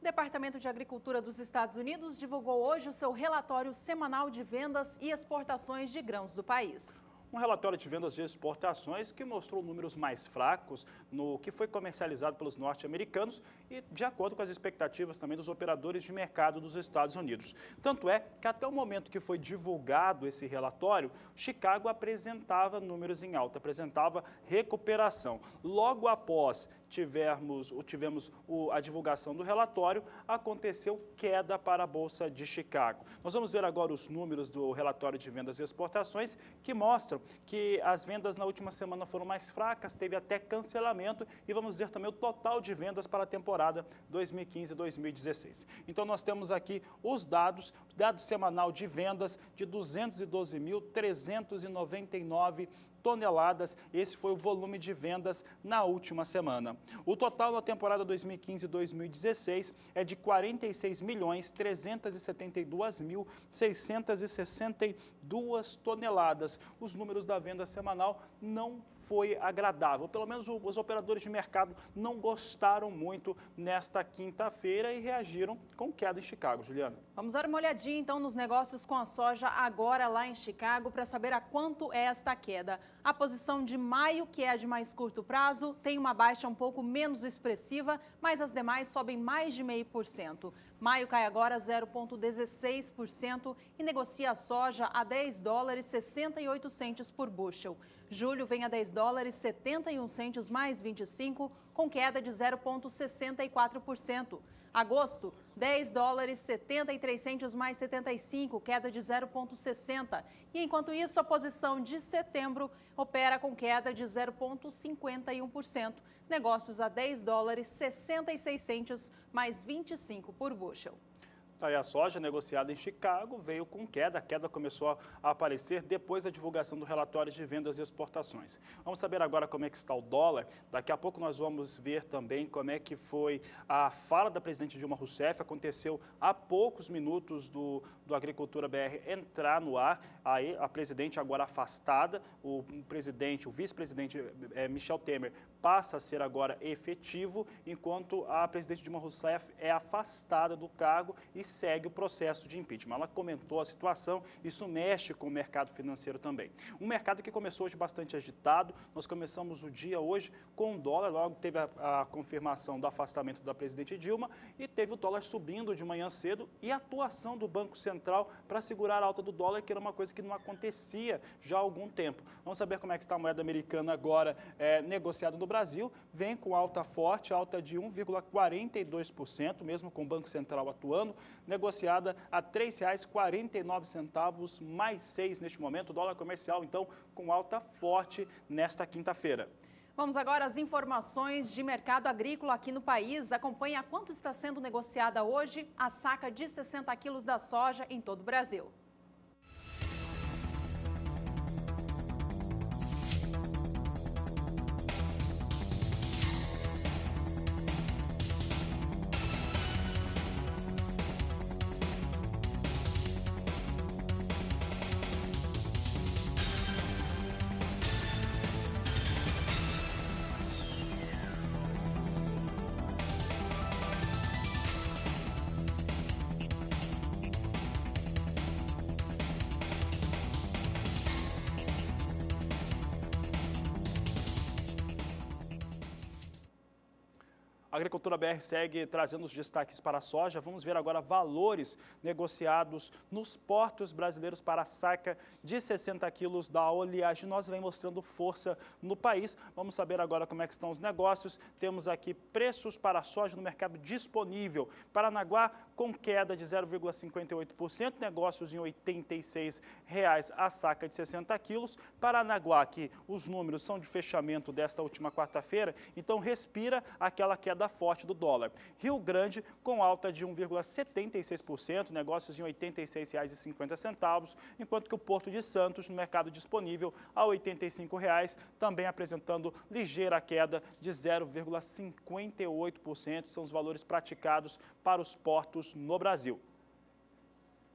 O Departamento de Agricultura dos Estados Unidos divulgou hoje o seu relatório semanal de vendas e exportações de grãos do país. Um relatório de vendas de exportações que mostrou números mais fracos no que foi comercializado pelos norte-americanos e de acordo com as expectativas também dos operadores de mercado dos Estados Unidos. Tanto é que até o momento que foi divulgado esse relatório, Chicago apresentava números em alta, apresentava recuperação. Logo após tivemos a divulgação do relatório, aconteceu queda para a Bolsa de Chicago. Nós vamos ver agora os números do relatório de vendas e exportações que mostram que as vendas na última semana foram mais fracas, teve até cancelamento e vamos ver também o total de vendas para a temporada 2015-2016. Então nós temos aqui os dados, dado semanal de vendas de 212.399 toneladas, esse foi o volume de vendas na última semana. O total na temporada 2015-2016 é de 46.372.662 toneladas. Os números da venda semanal não foi agradável, pelo menos os operadores de mercado não gostaram muito nesta quinta-feira e reagiram com queda em Chicago. Juliana. Vamos dar uma olhadinha então nos negócios com a soja agora lá em Chicago para saber a quanto é esta queda. A posição de maio, que é a de mais curto prazo, tem uma baixa um pouco menos expressiva, mas as demais sobem mais de 0,5%. Maio cai agora 0,16% e negocia a soja a $10,68 por bushel. Julho vem a $10,71 mais 25, com queda de 0,64%. Agosto, $10,73 mais 75, queda de 0,60. E enquanto isso, a posição de setembro opera com queda de 0,51%. Negócios a $10,66 mais 25 por bushel. Aí a soja negociada em Chicago veio com queda. A queda começou a aparecer depois da divulgação do relatório de vendas e exportações. Vamos saber agora como é que está o dólar. Daqui a pouco nós vamos ver também como é que foi a fala da presidente Dilma Rousseff. Aconteceu há poucos minutos do Agricultura BR entrar no ar. Aí a presidente agora afastada, o vice-presidente Michel Temer passa a ser agora efetivo, enquanto a presidente Dilma Rousseff é afastada do cargo e segue o processo de impeachment. Ela comentou a situação, isso mexe com o mercado financeiro também. Um mercado que começou hoje bastante agitado, nós começamos o dia hoje com o dólar, logo teve a confirmação do afastamento da presidente Dilma e teve o dólar subindo de manhã cedo e a atuação do Banco Central para segurar a alta do dólar, que era uma coisa que não acontecia já há algum tempo. Vamos saber como é que está a moeda americana agora negociada no Brasil, vem com alta forte, alta de 1,42%, mesmo com o Banco Central atuando, negociada a R$ 3,49 mais 6 neste momento. O dólar comercial, então, com alta forte nesta quinta-feira. Vamos agora às informações de mercado agrícola aqui no país. Acompanhe a quanto está sendo negociada hoje a saca de 60 quilos da soja em todo o Brasil. A Agricultura BR segue trazendo os destaques para a soja. Vamos ver agora valores negociados nos portos brasileiros para a saca de 60 quilos da oleaginosa. Vem mostrando força no país. Vamos saber agora como é que estão os negócios. Temos aqui preços para a soja no mercado disponível. Paranaguá com queda de 0,58%, negócios em R$ 86 a saca de 60 quilos. Paranaguá, que os números são de fechamento desta última quarta-feira, então respira aquela queda forte do dólar. Rio Grande com alta de 1,76%, negócios em R$ 86,50, enquanto que o Porto de Santos, no mercado disponível, a R$ 85, também apresentando ligeira queda de 0,58%, são os valores praticados para os portos no Brasil.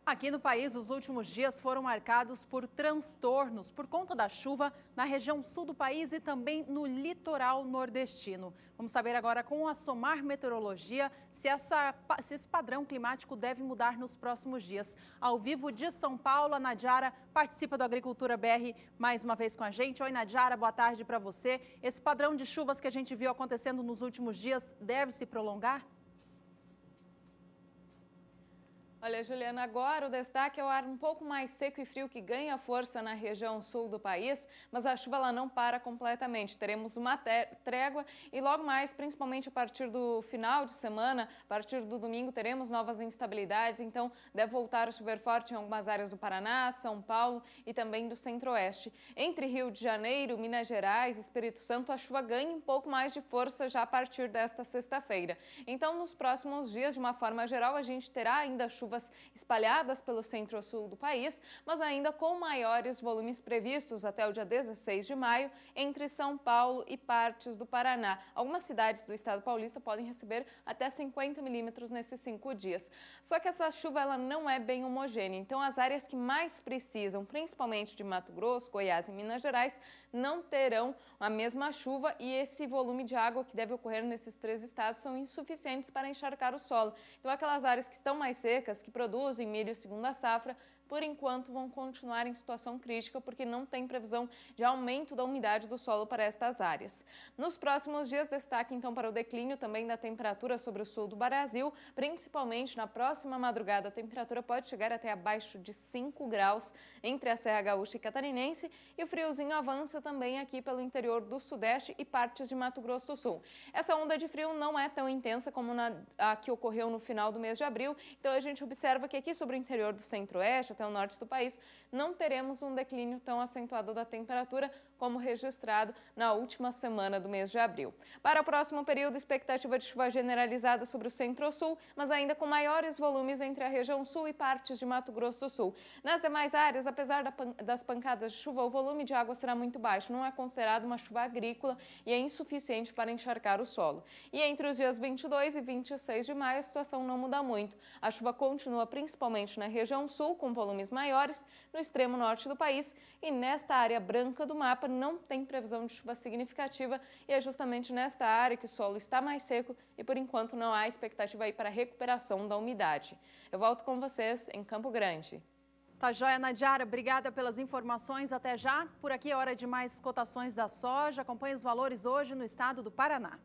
Aqui no país, os últimos dias foram marcados por transtornos por conta da chuva na região sul do país e também no litoral nordestino. Vamos saber agora com a Somar Meteorologia se esse padrão climático deve mudar nos próximos dias. Ao vivo de São Paulo, a Nadiara participa do Agricultura BR mais uma vez com a gente. Oi, Nadiara, boa tarde para você. Esse padrão de chuvas que a gente viu acontecendo nos últimos dias deve se prolongar? Olha, Juliana, agora o destaque é o ar um pouco mais seco e frio que ganha força na região sul do país, mas a chuva ela não para completamente. Teremos uma trégua e logo mais, principalmente a partir do final de semana, a partir do domingo, teremos novas instabilidades, então deve voltar a chover forte em algumas áreas do Paraná, São Paulo e também do Centro-Oeste. Entre Rio de Janeiro, Minas Gerais e Espírito Santo, a chuva ganha um pouco mais de força já a partir desta sexta-feira. Então, nos próximos dias, de uma forma geral, a gente terá ainda chuvas espalhadas pelo centro-sul do país, mas ainda com maiores volumes previstos até o dia 16 de maio entre São Paulo e partes do Paraná. Algumas cidades do estado paulista podem receber até 50 milímetros nesses 5 dias. Só que essa chuva ela não é bem homogênea, então as áreas que mais precisam, principalmente de Mato Grosso, Goiás e Minas Gerais, não terão a mesma chuva e esse volume de água que deve ocorrer nesses 3 estados são insuficientes para encharcar o solo. Então aquelas áreas que estão mais secas, que produzem milho segunda safra, por enquanto vão continuar em situação crítica porque não tem previsão de aumento da umidade do solo para estas áreas. Nos próximos dias, destaque então para o declínio também da temperatura sobre o sul do Brasil, principalmente na próxima madrugada a temperatura pode chegar até abaixo de 5 graus entre a Serra Gaúcha e Catarinense e o friozinho avança também aqui pelo interior do Sudeste e partes de Mato Grosso do Sul. Essa onda de frio não é tão intensa como a que ocorreu no final do mês de abril, então a gente observa que aqui sobre o interior do Centro-Oeste até o norte do país, não teremos um declínio tão acentuado da temperatura como registrado na última semana do mês de abril. Para o próximo período, expectativa de chuva generalizada sobre o centro-sul, mas ainda com maiores volumes entre a região sul e partes de Mato Grosso do Sul. Nas demais áreas, apesar das pancadas de chuva, o volume de água será muito baixo, não é considerado uma chuva agrícola e é insuficiente para encharcar o solo. E entre os dias 22 e 26 de maio, a situação não muda muito. A chuva continua principalmente na região sul, com volumes maiores, no extremo norte do país, e nesta área branca do mapa não tem previsão de chuva significativa e é justamente nesta área que o solo está mais seco e por enquanto não há expectativa aí para a recuperação da umidade. Eu volto com vocês em Campo Grande. Tá joia, Nadiara, obrigada pelas informações, até já. Por aqui é hora de mais cotações da soja, acompanhe os valores hoje no estado do Paraná.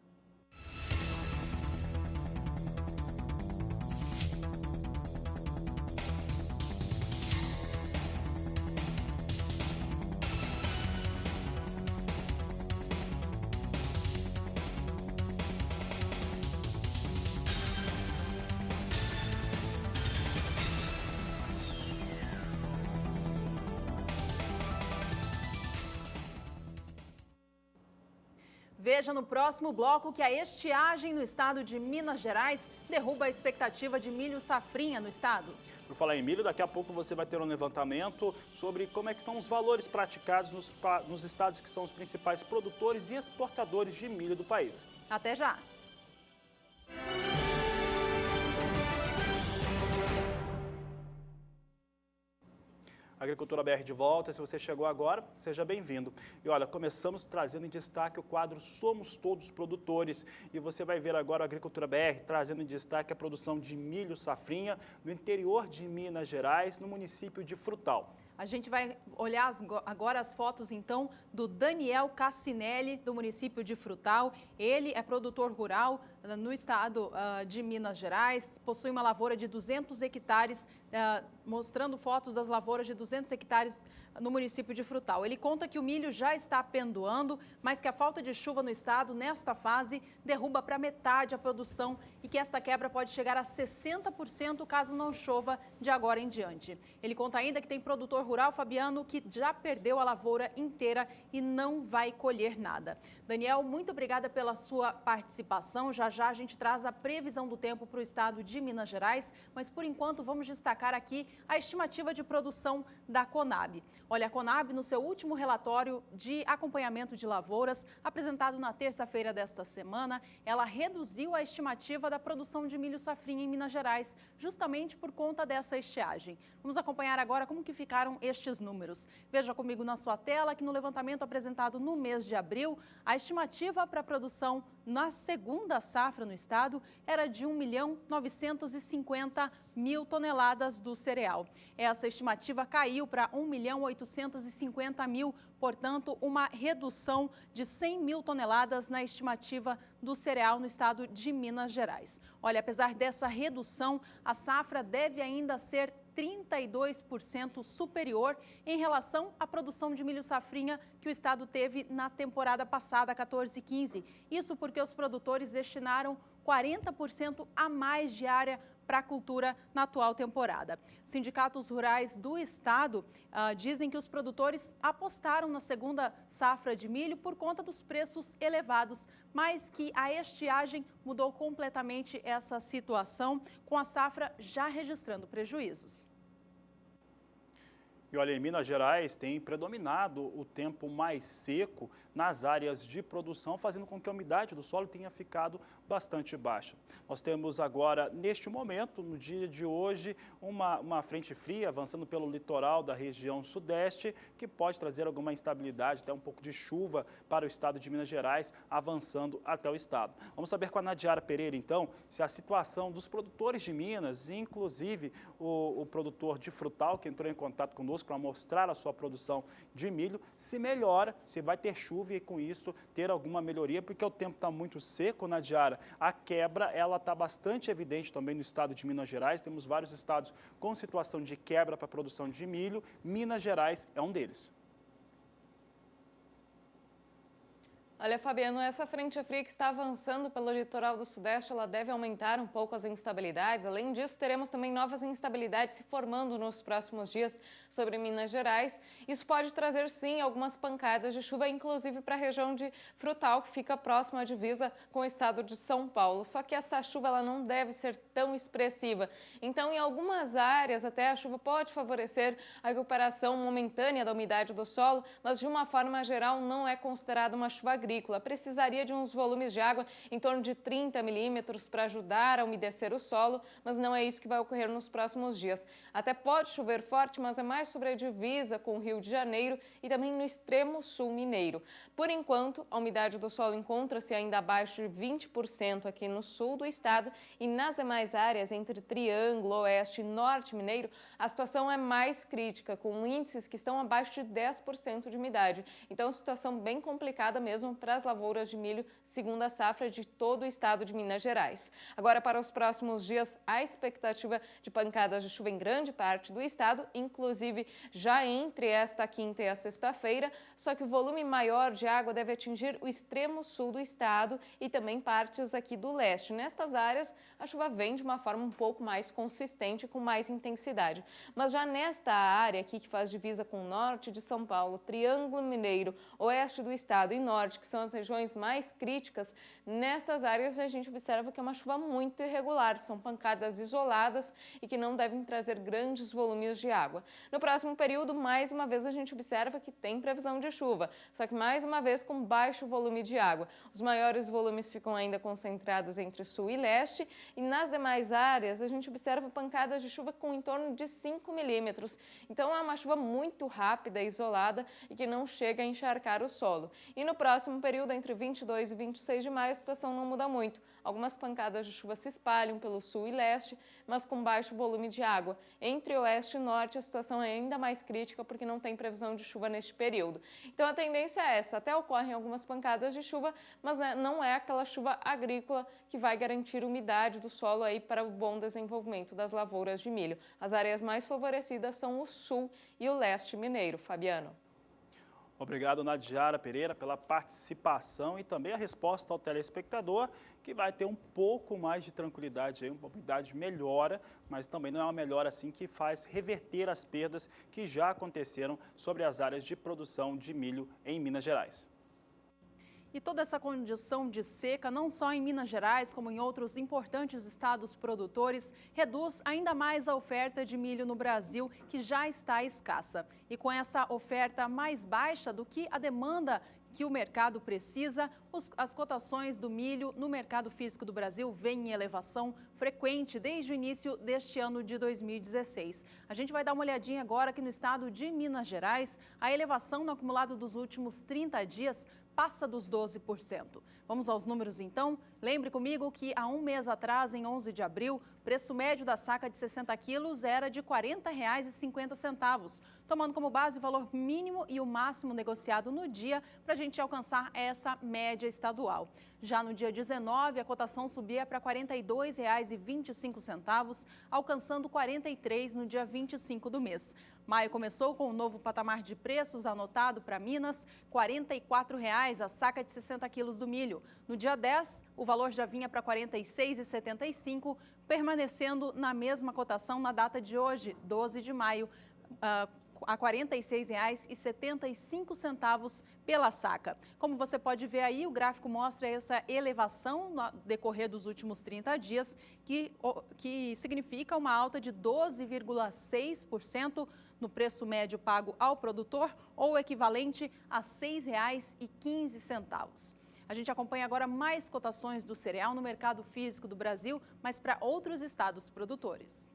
Veja no próximo bloco que a estiagem no estado de Minas Gerais derruba a expectativa de milho safrinha no estado. Por falar em milho, daqui a pouco você vai ter um levantamento sobre como é que estão os valores praticados nos estados que são os principais produtores e exportadores de milho do país. Até já! Agricultura BR de volta, se você chegou agora, seja bem-vindo. E olha, começamos trazendo em destaque o quadro Somos Todos Produtores. E você vai ver agora a Agricultura BR trazendo em destaque a produção de milho safrinha no interior de Minas Gerais, no município de Frutal. A gente vai olhar agora as fotos, então, do Daniel Cassinelli, do município de Frutal. Ele é produtor rural no estado de Minas Gerais, possui uma lavoura de 200 hectares, mostrando fotos das lavouras de 200 hectares no município de Frutal. Ele conta que o milho já está pendoando, mas que a falta de chuva no estado, nesta fase, derruba para metade a produção e que esta quebra pode chegar a 60% caso não chova de agora em diante. Ele conta ainda que tem produtor rural, Fabiano, que já perdeu a lavoura inteira e não vai colher nada. Daniel, muito obrigada pela sua participação. Já já a gente traz a previsão do tempo para o estado de Minas Gerais, mas por enquanto vamos destacar aqui a estimativa de produção da Conab. Olha, a Conab, no seu último relatório de acompanhamento de lavouras, apresentado na terça-feira desta semana, ela reduziu a estimativa da produção de milho safrinha em Minas Gerais, justamente por conta dessa estiagem. Vamos acompanhar agora como que ficaram estes números. Veja comigo na sua tela que no levantamento apresentado no mês de abril, a estimativa para a produção na segunda safra no estado era de 1.950.000 toneladas do cereal. Essa estimativa caiu para 1.850.000, portanto, uma redução de 100.000 toneladas na estimativa do cereal no estado de Minas Gerais. Olha, apesar dessa redução, a safra deve ainda ser 32% superior em relação à produção de milho safrinha que o estado teve na temporada passada, 14-15. Isso porque os produtores destinaram 40% a mais de área para a cultura na atual temporada. Sindicatos rurais do estado dizem que os produtores apostaram na segunda safra de milho por conta dos preços elevados, mas que a estiagem mudou completamente essa situação, com a safra já registrando prejuízos. E olha, em Minas Gerais tem predominado o tempo mais seco nas áreas de produção, fazendo com que a umidade do solo tenha ficado bastante baixa. Nós temos agora, neste momento, no dia de hoje, uma frente fria avançando pelo litoral da região sudeste, que pode trazer alguma instabilidade, até um pouco de chuva para o estado de Minas Gerais, avançando até o estado. Vamos saber com a Nadiara Pereira, então, se a situação dos produtores de Minas, inclusive o produtor de frutal, que entrou em contato conosco para mostrar a sua produção de milho, se melhora, se vai ter chuva e com isso ter alguma melhoria, porque o tempo está muito seco, Nadiara. A quebra, ela está bastante evidente também no estado de Minas Gerais. Temos vários estados com situação de quebra para a produção de milho. Minas Gerais é um deles. Olha, Fabiano, essa frente fria que está avançando pelo litoral do Sudeste, ela deve aumentar um pouco as instabilidades. Além disso, teremos também novas instabilidades se formando nos próximos dias sobre Minas Gerais. Isso pode trazer, sim, algumas pancadas de chuva, inclusive para a região de Frutal, que fica próxima à divisa com o estado de São Paulo. Só que essa chuva ela não deve ser tão expressiva. Então, em algumas áreas, até a chuva pode favorecer a recuperação momentânea da umidade do solo, mas de uma forma geral não é considerada uma chuva agrícola. Precisaria de uns volumes de água em torno de 30 milímetros para ajudar a umedecer o solo, mas não é isso que vai ocorrer nos próximos dias. Até pode chover forte, mas é mais sobre a divisa com o Rio de Janeiro e também no extremo sul mineiro. Por enquanto, a umidade do solo encontra-se ainda abaixo de 20% aqui no sul do estado e nas demais áreas, entre Triângulo, Oeste e Norte mineiro, a situação é mais crítica, com índices que estão abaixo de 10% de umidade. Então, situação bem complicada mesmo para as lavouras de milho, segunda safra de todo o estado de Minas Gerais. Agora, para os próximos dias, a expectativa de pancadas de chuva em grande parte do estado, inclusive já entre esta quinta e a sexta-feira, só que o volume maior de água deve atingir o extremo sul do estado e também partes aqui do leste. Nestas áreas, a chuva vem de uma forma um pouco mais consistente, com mais intensidade. Mas já nesta área aqui, que faz divisa com o norte de São Paulo, Triângulo Mineiro, oeste do estado e norte, que são as regiões mais críticas, nestas áreas a gente observa que é uma chuva muito irregular, são pancadas isoladas e que não devem trazer grandes volumes de água. No próximo período, mais uma vez, a gente observa que tem previsão de chuva, só que mais uma vez com baixo volume de água. Os maiores volumes ficam ainda concentrados entre sul e leste e nas demais áreas a gente observa pancadas de chuva com em torno de 5 milímetros. Então é uma chuva muito rápida, isolada e que não chega a encharcar o solo. E no próximo período, entre 22 e 26 de maio, a situação não muda muito. Algumas pancadas de chuva se espalham pelo sul e leste, mas com baixo volume de água. Entre oeste e norte, a situação é ainda mais crítica porque não tem previsão de chuva neste período. Então a tendência é essa, até ocorrem algumas pancadas de chuva, mas não é aquela chuva agrícola que vai garantir umidade do solo aí para o bom desenvolvimento das lavouras de milho. As áreas mais favorecidas são o sul e o leste mineiro. Fabiano. Obrigado, Nadiara Pereira, pela participação e também a resposta ao telespectador, que vai ter um pouco mais de tranquilidade, aí, uma umidade melhora, mas também não é uma melhora assim que faz reverter as perdas que já aconteceram sobre as áreas de produção de milho em Minas Gerais. E toda essa condição de seca, não só em Minas Gerais, como em outros importantes estados produtores, reduz ainda mais a oferta de milho no Brasil, que já está escassa. E com essa oferta mais baixa do que a demanda que o mercado precisa, as cotações do milho no mercado físico do Brasil vêm em elevação frequente desde o início deste ano de 2016. A gente vai dar uma olhadinha agora aqui no estado de Minas Gerais. A elevação no acumulado dos últimos 30 dias passa dos 12%. Vamos aos números então? Lembre comigo que há um mês atrás, em 11 de abril, o preço médio da saca de 60 quilos era de R$ 40,50, tomando como base o valor mínimo e o máximo negociado no dia para a gente alcançar essa média estadual. Já no dia 19, a cotação subia para R$ 42,25, alcançando R$ 43 no dia 25 do mês. Maio começou com um novo patamar de preços anotado para Minas, R$ 44,00 a saca de 60 quilos do milho. No dia 10, o valor já vinha para R$ 46,75, permanecendo na mesma cotação na data de hoje, 12 de maio, a R$ 46,75 pela saca. Como você pode ver aí, o gráfico mostra essa elevação no decorrer dos últimos 30 dias, que significa uma alta de 12,6% no preço médio pago ao produtor, ou equivalente a R$ 6,15. A gente acompanha agora mais cotações do cereal no mercado físico do Brasil, mas para outros estados produtores.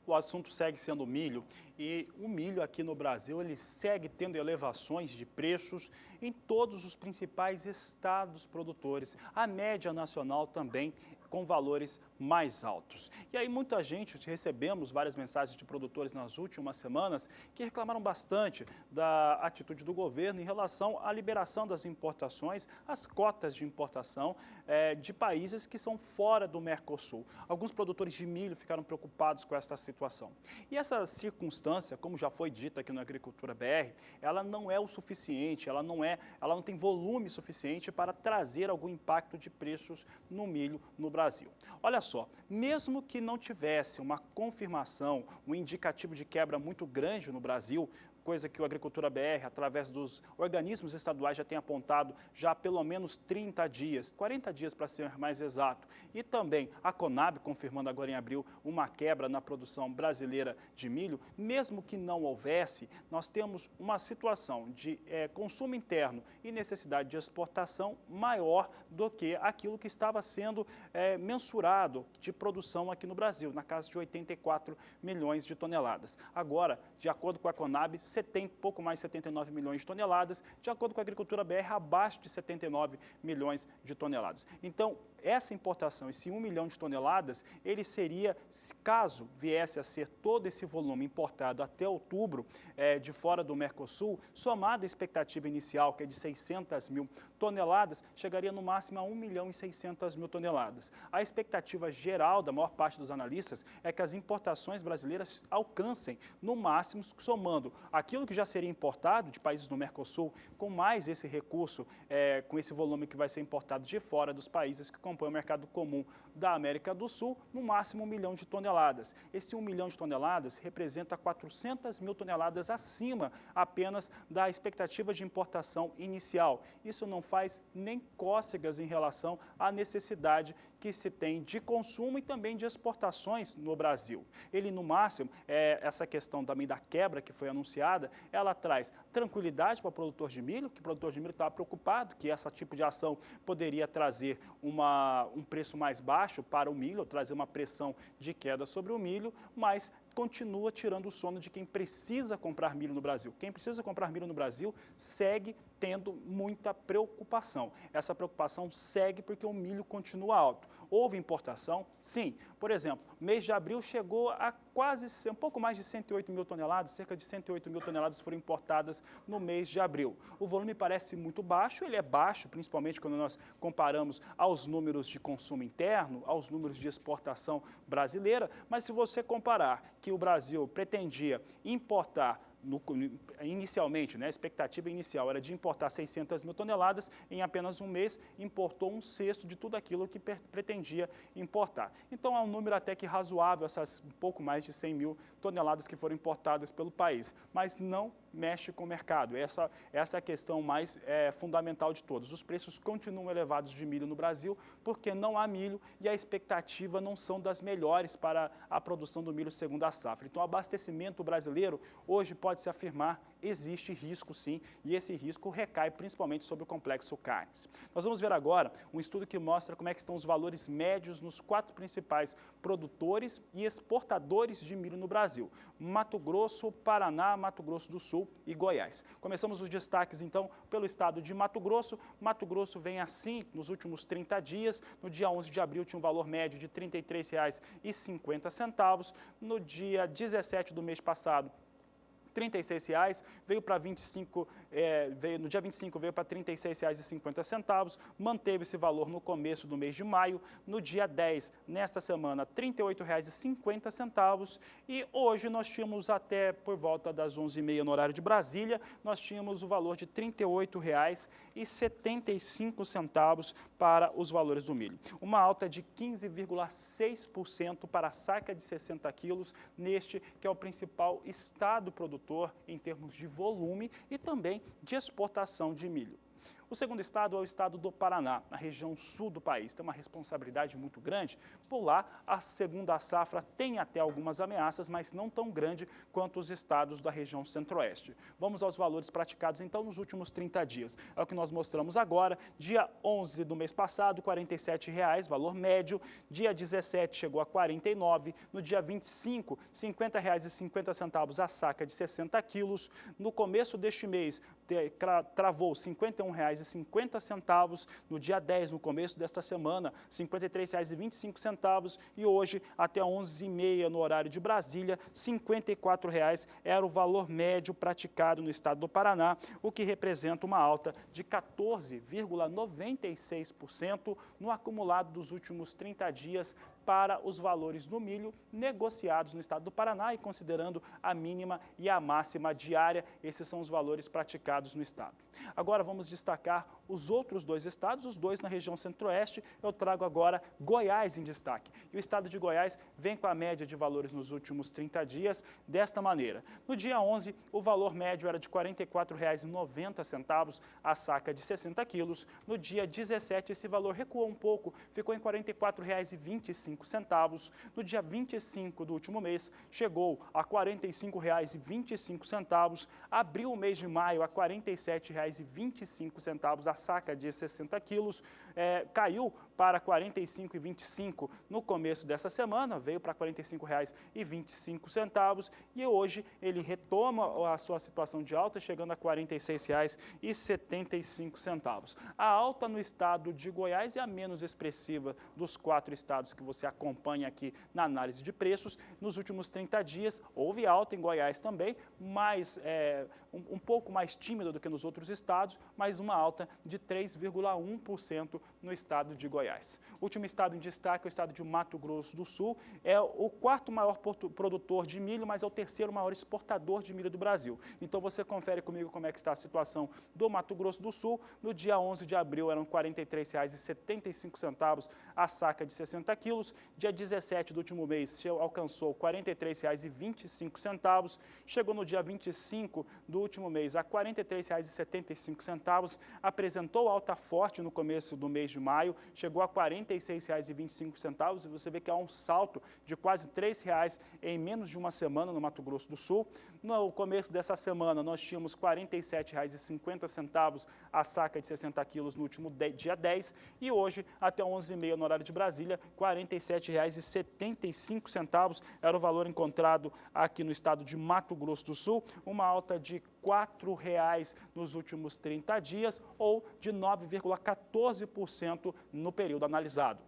O assunto segue sendo o milho e o milho aqui no Brasil ele segue tendo elevações de preços em todos os principais estados produtores. A média nacional também com valores mais altos. E aí muita gente, recebemos várias mensagens de produtores nas últimas semanas que reclamaram bastante da atitude do governo em relação à liberação das importações, as cotas de importação de países que são fora do Mercosul. Alguns produtores de milho ficaram preocupados com essa situação. E essa circunstância, como já foi dita aqui no Agricultura BR, ela não é o suficiente, ela não tem volume suficiente para trazer algum impacto de preços no milho no Brasil. Olha só, mesmo que não tivesse uma confirmação, um indicativo de quebra muito grande no Brasil, coisa que o Agricultura BR, através dos organismos estaduais, já tem apontado já há pelo menos 30 dias, 40 dias para ser mais exato. E também a Conab, confirmando agora em abril, uma quebra na produção brasileira de milho. Mesmo que não houvesse, nós temos uma situação de consumo interno e necessidade de exportação maior do que aquilo que estava sendo mensurado de produção aqui no Brasil, na casa de 84 milhões de toneladas. Agora, de acordo com a Conab, pouco mais de 79 milhões de toneladas, de acordo com a Agricultura BR, abaixo de 79 milhões de toneladas. Então, essa importação, esse 1 milhão de toneladas, ele seria, caso viesse a ser todo esse volume importado até outubro de fora do Mercosul, somado à expectativa inicial, que é de 600 mil toneladas, chegaria no máximo a 1 milhão e 600 mil toneladas. A expectativa geral da maior parte dos analistas é que as importações brasileiras alcancem, no máximo, somando aquilo que já seria importado de países do Mercosul, com mais esse recurso, com esse volume que vai ser importado de fora dos países que compõem o mercado comum da América do Sul, no máximo 1 milhão de toneladas. Esse 1 milhão de toneladas representa 400 mil toneladas acima apenas da expectativa de importação inicial. Isso não faz nem cócegas em relação à necessidade que se tem de consumo e também de exportações no Brasil. Ele, no máximo, essa questão também da quebra que foi anunciada, ela traz tranquilidade para o produtor de milho, que o produtor de milho estava preocupado que esse tipo de ação poderia trazer um preço mais baixo para o milho, trazer uma pressão de queda sobre o milho, mas continua tirando o sono de quem precisa comprar milho no Brasil. Quem precisa comprar milho no Brasil segue tendo muita preocupação. Essa preocupação segue porque o milho continua alto. Houve importação? Sim. Por exemplo, mês de abril chegou a quase um pouco mais de 108 mil toneladas, cerca de 108 mil toneladas foram importadas no mês de abril. O volume parece muito baixo, ele é baixo, principalmente quando nós comparamos aos números de consumo interno, aos números de exportação brasileira, mas se você comparar que o Brasil pretendia importar inicialmente, a expectativa inicial era de importar 600 mil toneladas, em apenas um mês importou um sexto de tudo aquilo que pretendia importar. Então é um número até que razoável, essas um pouco mais de 100 mil toneladas que foram importadas pelo país, mas não mexe com o mercado. Essa é a questão mais fundamental de todos. Os preços continuam elevados de milho no Brasil porque não há milho e a expectativa não são das melhores para a produção do milho segundo a safra. Então o abastecimento brasileiro hoje pode-se afirmar, existe risco sim, e esse risco recai principalmente sobre o complexo carnes. Nós vamos ver agora um estudo que mostra como é que estão os valores médios nos 4 principais produtores e exportadores de milho no Brasil: Mato Grosso, Paraná, Mato Grosso do Sul e Goiás. Começamos os destaques então pelo estado de Mato Grosso. Mato Grosso vem assim nos últimos 30 dias. No dia 11 de abril tinha um valor médio de R$ 33,50. No dia 17 do mês passado, R$ 36,00, veio para 25, no dia 25 veio para R$ 36,50, manteve esse valor no começo do mês de maio, no dia 10, nesta semana, R$ 38,50, e hoje nós tínhamos até por volta das 11h30 no horário de Brasília, nós tínhamos o valor de R$ 38,75 para os valores do milho. Uma alta de 15,6% para a saca de 60 quilos, neste que é o principal estado produtor em termos de volume e também de exportação de milho. O segundo estado é o estado do Paraná, na região sul do país. Tem uma responsabilidade muito grande. Por lá, a segunda safra tem até algumas ameaças, mas não tão grande quanto os estados da região centro-oeste. Vamos aos valores praticados, então, nos últimos 30 dias. É o que nós mostramos agora. Dia 11 do mês passado, R$ 47,00, valor médio. Dia 17 chegou a R$ 49,00. No dia 25, R$ 50,50 a saca de 60 quilos. No começo deste mês, travou R$ 51,50. No dia 10, no começo desta semana, R$ 53,25, e hoje, até 11h30 no horário de Brasília, R$ 54,00 era o valor médio praticado no estado do Paraná, o que representa uma alta de 14,96% no acumulado dos últimos 30 dias para os valores do milho negociados no estado do Paraná e considerando a mínima e a máxima diária, esses são os valores praticados no estado. Agora vamos destacar os outros 2 estados, os 2 na região centro-oeste. Eu trago agora Goiás em destaque. E o estado de Goiás vem com a média de valores nos últimos 30 dias desta maneira. No dia 11, o valor médio era de R$ 44,90 a saca de 60 quilos. No dia 17, esse valor recuou um pouco, ficou em R$ 44,25. No dia 25 do último mês, chegou a R$ 45,25, abriu o mês de maio a R$ 47,25 a saca de 60 quilos, caiu para R$ 45,25 no começo dessa semana, veio para R$ 45,25 e hoje ele retoma a sua situação de alta, chegando a R$ 46,75. A alta no estado de Goiás é a menos expressiva dos 4 estados que você acompanha aqui na análise de preços. Nos últimos 30 dias houve alta em Goiás também, mas um pouco mais tímida do que nos outros estados, mas uma alta de 3,1% no estado de Goiás. O último estado em destaque é o estado de Mato Grosso do Sul, é o 4º maior produtor de milho, mas é o 3º maior exportador de milho do Brasil. Então você confere comigo como é que está a situação do Mato Grosso do Sul. No dia 11 de abril eram R$ 43,75 a saca de 60 quilos. Dia 17 do último mês alcançou R$ 43,25. Chegou no dia 25 do último mês a R$ 43,75. apresentou alta forte no começo do mês de maio, chegou a R$ 46,25 e você vê que há um salto de quase R$ 3,00 em menos de uma semana no Mato Grosso do Sul. No começo dessa semana, nós tínhamos R$ 47,50 a saca de 60 quilos no último dia 10 e hoje, até 11h30 no horário de Brasília, R$ 47,75 era o valor encontrado aqui no estado de Mato Grosso do Sul, uma alta de R$ 4,00 nos últimos 30 dias ou de 9,14% no período analisado.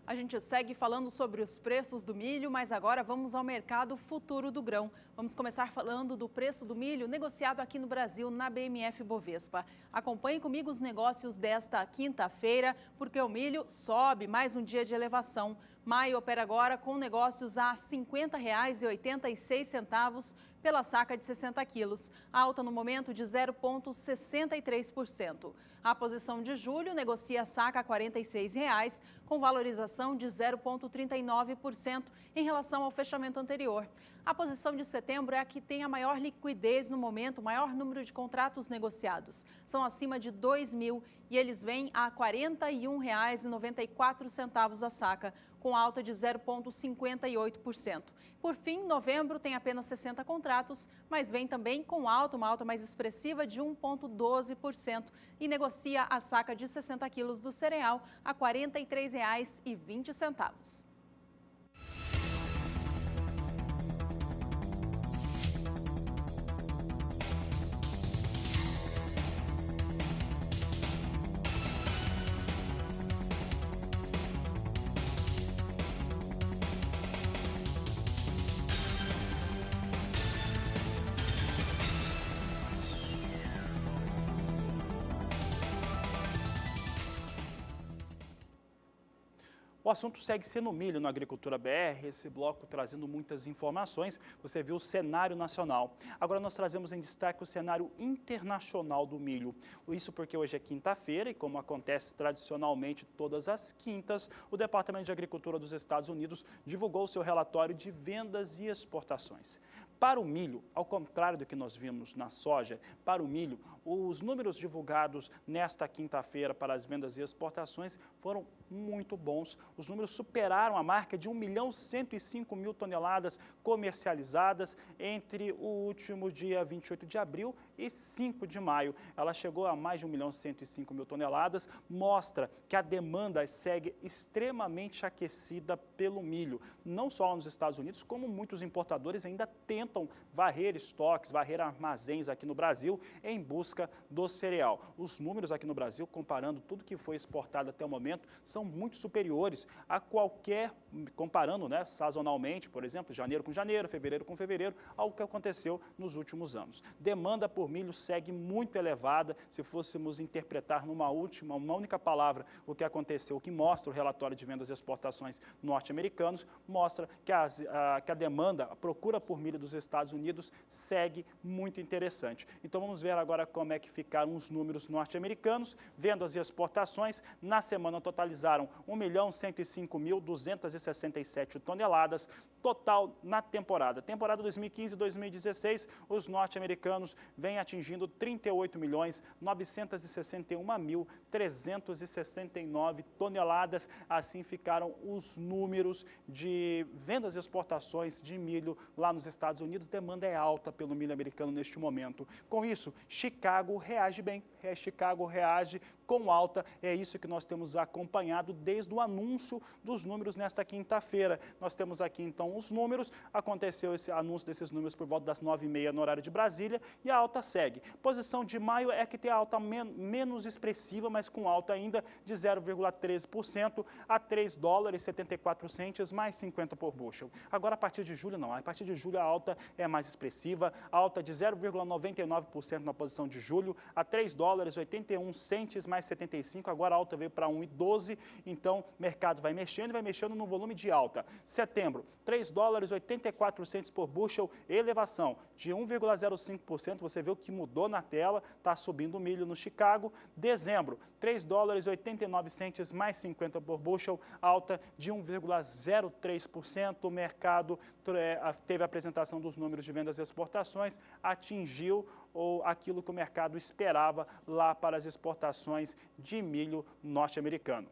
A gente segue falando sobre os preços do milho, mas agora vamos ao mercado futuro do grão. Vamos começar falando do preço do milho negociado aqui no Brasil, na BMF Bovespa. Acompanhe comigo os negócios desta quinta-feira, porque o milho sobe mais um dia de elevação. Maio opera agora com negócios a R$ 50,86 pela saca de 60 quilos, alta no momento de 0,63%. A posição de julho negocia a saca a R$ 46,00, com valorização de 0,39% em relação ao fechamento anterior. A posição de setembro é a que tem a maior liquidez no momento, o maior número de contratos negociados. São acima de 2.000 e eles vêm a R$ 41,94 a saca, com alta de 0,58%. Por fim, novembro tem apenas 60 contratos, mas vem também com uma alta mais expressiva de 1,12% e negocia a saca de 60 quilos do cereal a R$ 43,20. O assunto segue sendo milho na Agricultura BR, esse bloco trazendo muitas informações. Você viu o cenário nacional. Agora nós trazemos em destaque o cenário internacional do milho. Isso porque hoje é quinta-feira e, como acontece tradicionalmente todas as quintas, o Departamento de Agricultura dos Estados Unidos divulgou seu relatório de vendas e exportações. Para o milho, ao contrário do que nós vimos na soja, para o milho, os números divulgados nesta quinta-feira para as vendas e exportações foram muito bons. Os números superaram a marca de 1.105.000 toneladas comercializadas entre o último dia 28 de abril e 5 de maio. Ela chegou a mais de 1.105.000 toneladas, mostra que a demanda segue extremamente aquecida pelo milho, não só nos Estados Unidos, como muitos importadores ainda tentam varrer estoques, varrer armazéns aqui no Brasil em busca do cereal. Os números aqui no Brasil, comparando tudo que foi exportado até o momento, são muito superiores a qualquer, comparando, né, sazonalmente, por exemplo, janeiro com janeiro, fevereiro com fevereiro, ao que aconteceu nos últimos anos. Demanda por milho segue muito elevada. Se fôssemos interpretar uma única palavra o que aconteceu, o que mostra o relatório de vendas e exportações norte-americanos, mostra que a demanda, a procura por milho dos Estados Unidos segue muito interessante. Então vamos ver agora como é que ficaram os números norte-americanos. Vendas e exportações na semana totalizaram 1.105.267 toneladas, total na temporada. Temporada 2015-2016, os norte-americanos vêm atingindo 38.961.369 toneladas. Assim ficaram os números de vendas e exportações de milho lá nos Estados Unidos. Demanda é alta pelo milho americano neste momento. Com isso, Chicago reage bem. Chicago reage com alta. É isso que nós temos acompanhado desde o anúncio dos números nesta quinta-feira. Nós temos aqui então os números. Aconteceu esse anúncio desses números por volta das 9h30 no horário de Brasília e a alta segue. Posição de maio é que tem a alta menos expressiva, mas com alta ainda de 0,13% a $3,74 mais 50 por bushel. Agora a partir de julho não. A partir de julho a alta é mais expressiva. Alta de 0,99% na posição de julho a $3,81 mais 75. Agora a alta veio para 1,12. Então, o mercado vai mexendo no volume de alta. Setembro, $3,84 por bushel, elevação de 1,05%. Você vê o que mudou na tela, está subindo o milho no Chicago. Dezembro, $3,89 mais 50 por bushel, alta de 1,03%. O mercado teve a apresentação dos números de vendas e exportações, atingiu ou aquilo que o mercado esperava lá para as exportações de milho norte-americano.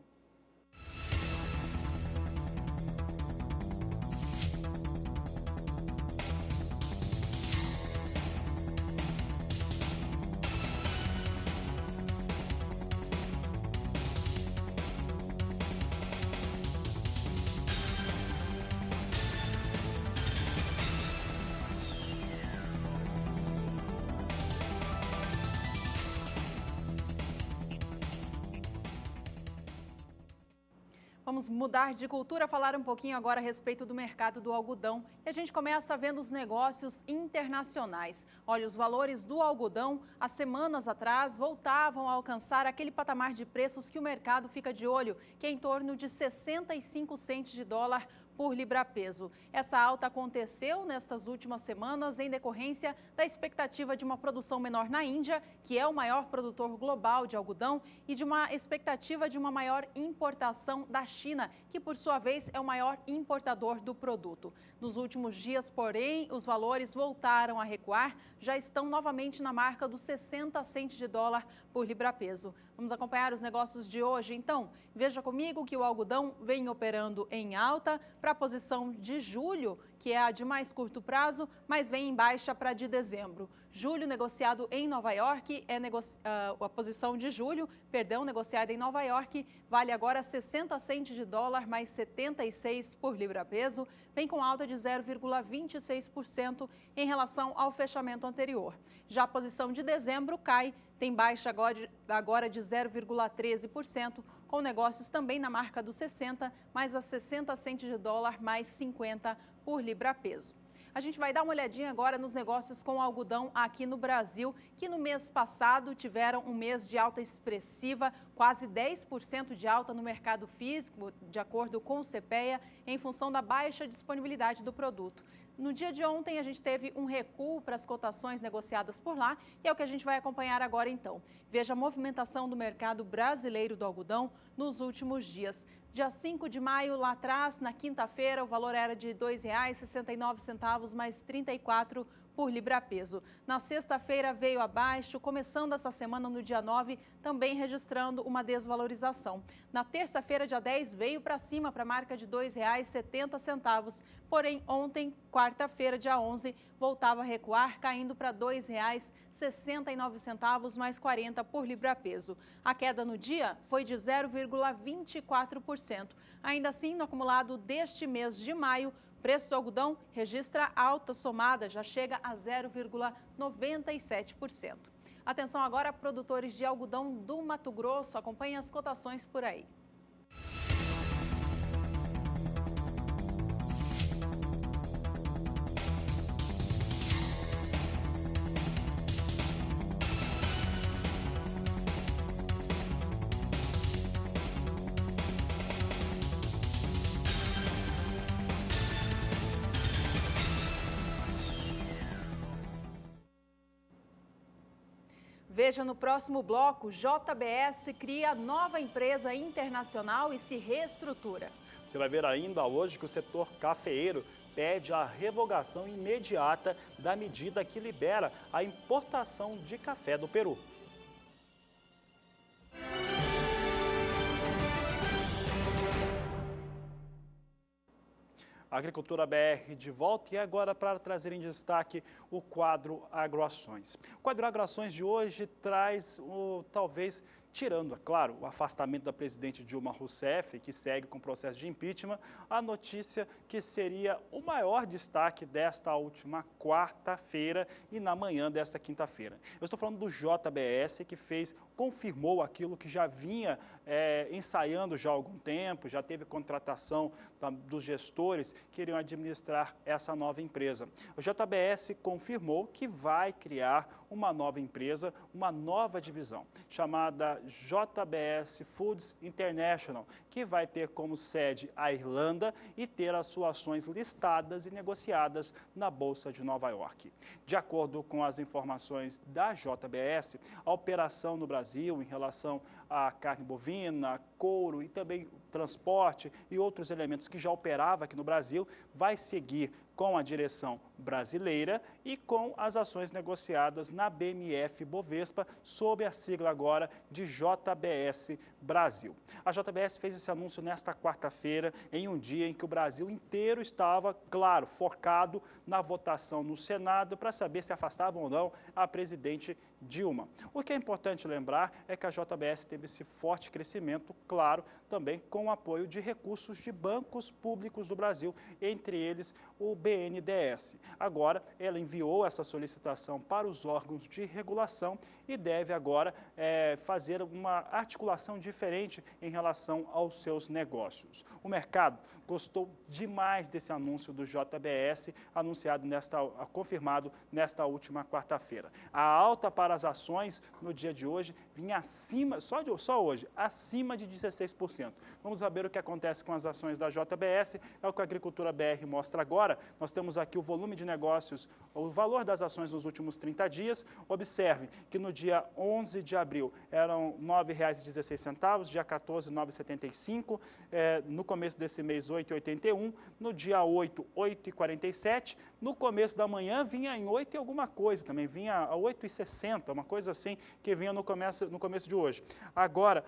Vamos mudar de cultura, falar um pouquinho agora a respeito do mercado do algodão. E a gente começa vendo os negócios internacionais. Olha, os valores do algodão, há semanas atrás, voltavam a alcançar aquele patamar de preços que o mercado fica de olho, que é em torno de 65 centes de dólar por libra-peso. Essa alta aconteceu nestas últimas semanas em decorrência da expectativa de uma produção menor na Índia, que é o maior produtor global de algodão, e de uma expectativa de uma maior importação da China, que por sua vez é o maior importador do produto. Nos últimos dias, porém, os valores voltaram a recuar, já estão novamente na marca dos 60 centes de dólar por libra-peso. Vamos acompanhar os negócios de hoje, então? Veja comigo que o algodão vem operando em alta para a posição de julho, que é a de mais curto prazo, mas vem em baixa para a de dezembro. Julho negociado em Nova York, a posição de julho, negociada em Nova York, vale agora 60 centes de dólar mais 76 por libra-peso, vem com alta de 0,26% em relação ao fechamento anterior. Já a posição de dezembro cai, tem baixa agora de 0,13%, com negócios também na marca dos 60, mais a 60 centes de dólar mais 50 por libra-peso. A gente vai dar uma olhadinha agora nos negócios com algodão aqui no Brasil, que no mês passado tiveram um mês de alta expressiva, quase 10% de alta no mercado físico, de acordo com o CPEA, em função da baixa disponibilidade do produto. No dia de ontem, a gente teve um recuo para as cotações negociadas por lá e é o que a gente vai acompanhar agora então. Veja a movimentação do mercado brasileiro do algodão nos últimos dias. Dia 5 de maio, lá atrás, na quinta-feira, o valor era de R$ 2,69 mais 34 por libra-peso. Na sexta-feira veio abaixo, começando essa semana no dia 9, também registrando uma desvalorização. Na terça-feira, dia 10, veio para cima, para a marca de R$ 2,70. Porém, ontem, quarta-feira, dia 11, voltava a recuar, caindo para R$ 2,69 mais 40 por libra-peso. A queda no dia foi de 0,24%. Ainda assim, no acumulado deste mês de maio, o preço do algodão registra alta somada, já chega a 0,97%. Atenção agora, produtores de algodão do Mato Grosso, acompanhem as cotações por aí. Veja no próximo bloco, JBS cria nova empresa internacional e se reestrutura. Você vai ver ainda hoje que o setor cafeeiro pede a revogação imediata da medida que libera a importação de café do Peru. Agricultura BR de volta e agora para trazer em destaque o quadro Agroações. O quadro Agroações de hoje traz talvez, tirando, é claro, o afastamento da presidente Dilma Rousseff, que segue com o processo de impeachment, a notícia que seria o maior destaque desta última quarta-feira e na manhã desta quinta-feira. Eu estou falando do JBS, que confirmou aquilo que já vinha ensaiando já há algum tempo, já teve contratação dos gestores que iriam administrar essa nova empresa. O JBS confirmou que vai criar uma nova empresa, uma nova divisão, chamada JBS Foods International, que vai ter como sede a Irlanda e ter as suas ações listadas e negociadas na Bolsa de Nova York. De acordo com as informações da JBS, a operação no Brasil em relação à carne bovina, couro e também transporte e outros elementos que já operava aqui no Brasil, vai seguir com a direção brasileira e com as ações negociadas na BMF Bovespa, sob a sigla agora de JBS Brasil. A JBS fez esse anúncio nesta quarta-feira, em um dia em que o Brasil inteiro estava, claro, focado na votação no Senado para saber se afastava ou não a presidente Dilma. O que é importante lembrar é que a JBS teve esse forte crescimento, claro, também com o apoio de recursos de bancos públicos do Brasil, entre eles o BNDES. Agora, ela enviou essa solicitação para os órgãos de regulação e deve agora fazer uma articulação diferente em relação aos seus negócios. O mercado gostou demais desse anúncio do JBS, confirmado nesta última quarta-feira. A alta para as ações no dia de hoje vinha acima, só hoje, acima de 16%. Vamos saber o que acontece com as ações da JBS, é o que a Agricultura BR mostra agora. Nós temos aqui o volume de negócios, o valor das ações nos últimos 30 dias. Observe que no dia 11 de abril eram R$ 9,16, dia 14, R$ 9,75, no começo desse mês, R$ 8,81, no dia 8, R$ 8,47, no começo da manhã vinha em 8 e alguma coisa também, vinha a R$ 8,60, uma coisa assim que vinha no começo de hoje. Agora,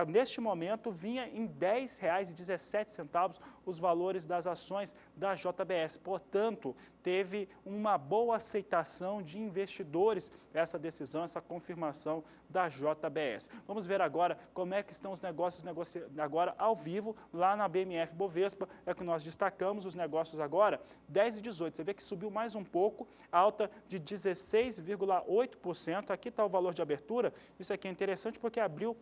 neste momento, vinha em R$ 10,17 os valores das ações da JBS. Portanto, teve uma boa aceitação de investidores essa decisão, essa confirmação da JBS. Vamos ver agora como é que estão os negócios agora ao vivo lá na BMF Bovespa. É que nós destacamos os negócios agora, 10 e 18. Você vê que subiu mais um pouco, alta de 16,8%. Aqui está o valor de abertura. Isso aqui é interessante porque abriu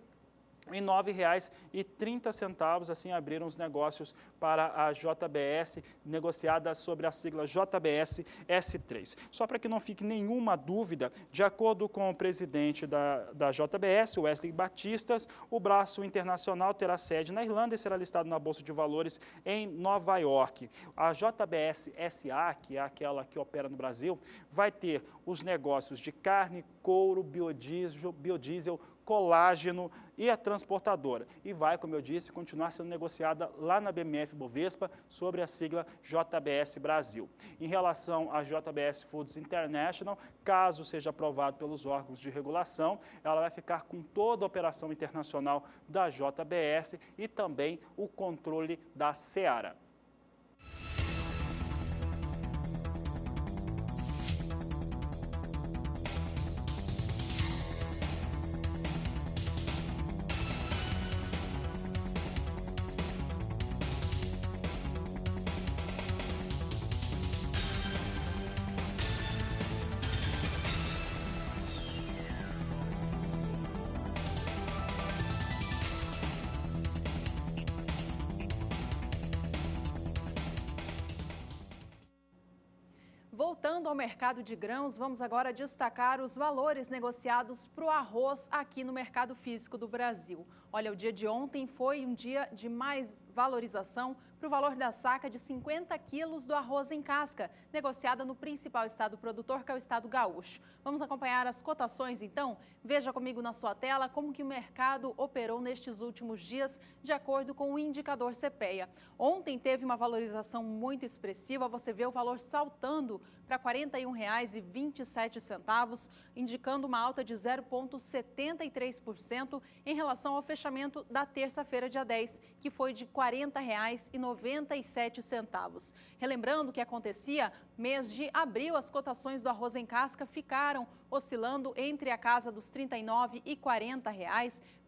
em R$ 9,30, assim abriram os negócios para a JBS, negociada sobre a sigla JBS S3. Só para que não fique nenhuma dúvida, de acordo com o presidente da JBS, o Wesley Batistas, o braço internacional terá sede na Irlanda e será listado na Bolsa de Valores em Nova York. A JBS SA, que é aquela que opera no Brasil, vai ter os negócios de carne, couro, biodiesel, colágeno e a transportadora. E vai, como eu disse, continuar sendo negociada lá na BMF Bovespa sobre a sigla JBS Brasil. Em relação à JBS Foods International, caso seja aprovado pelos órgãos de regulação, ela vai ficar com toda a operação internacional da JBS e também o controle da Seara. Voltando ao mercado de grãos, vamos agora destacar os valores negociados para o arroz aqui no mercado físico do Brasil. Olha, o dia de ontem foi um dia de mais valorização para o valor da saca de 50 quilos do arroz em casca, negociada no principal estado produtor, que é o estado gaúcho. Vamos acompanhar as cotações, então? Veja comigo na sua tela como que o mercado operou nestes últimos dias, de acordo com o indicador CPEA. Ontem teve uma valorização muito expressiva, você vê o valor saltando para R$ 41,27, indicando uma alta de 0,73% em relação ao fechamento da terça-feira, dia 10, que foi de R$ 40,97. Relembrando o que acontecia, mês de abril, as cotações do arroz em casca ficaram oscilando entre a casa dos R$ 39 e R$ 40,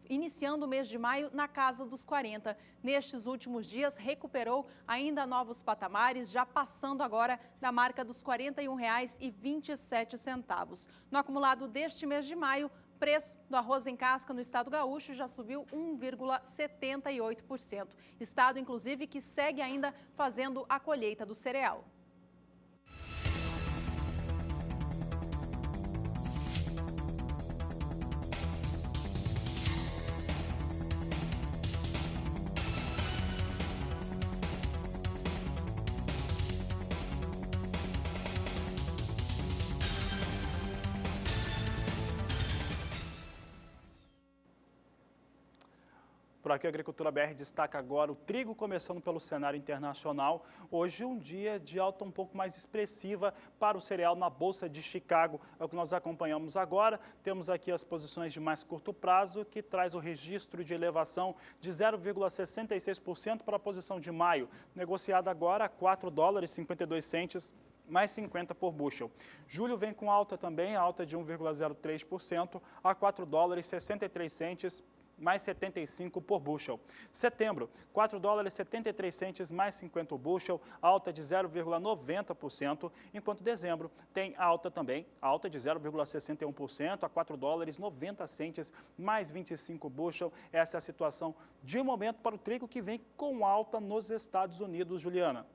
iniciando o mês de maio na casa dos 40. Nestes últimos dias, recuperou ainda novos patamares, já passando agora da marca dos R$ 41,27. No acumulado deste mês de maio, o preço do arroz em casca no estado gaúcho já subiu 1,78%. Estado, inclusive, que segue ainda fazendo a colheita do cereal. Por aqui a Agricultura BR destaca agora o trigo, começando pelo cenário internacional. Hoje um dia de alta um pouco mais expressiva para o cereal na Bolsa de Chicago. É o que nós acompanhamos agora. Temos aqui as posições de mais curto prazo, que traz o registro de elevação de 0,66% para a posição de maio, negociada agora a $4,52, mais 50 por bushel. Julho vem com alta também, alta de 1,03% a $4,63, mais 75 por bushel. Setembro, $4,73, mais 50 o bushel, alta de 0,90%, enquanto dezembro tem alta também, alta de 0,61% a $4,90, mais 25 bushel. Essa é a situação de momento para o trigo, que vem com alta nos Estados Unidos, Juliana.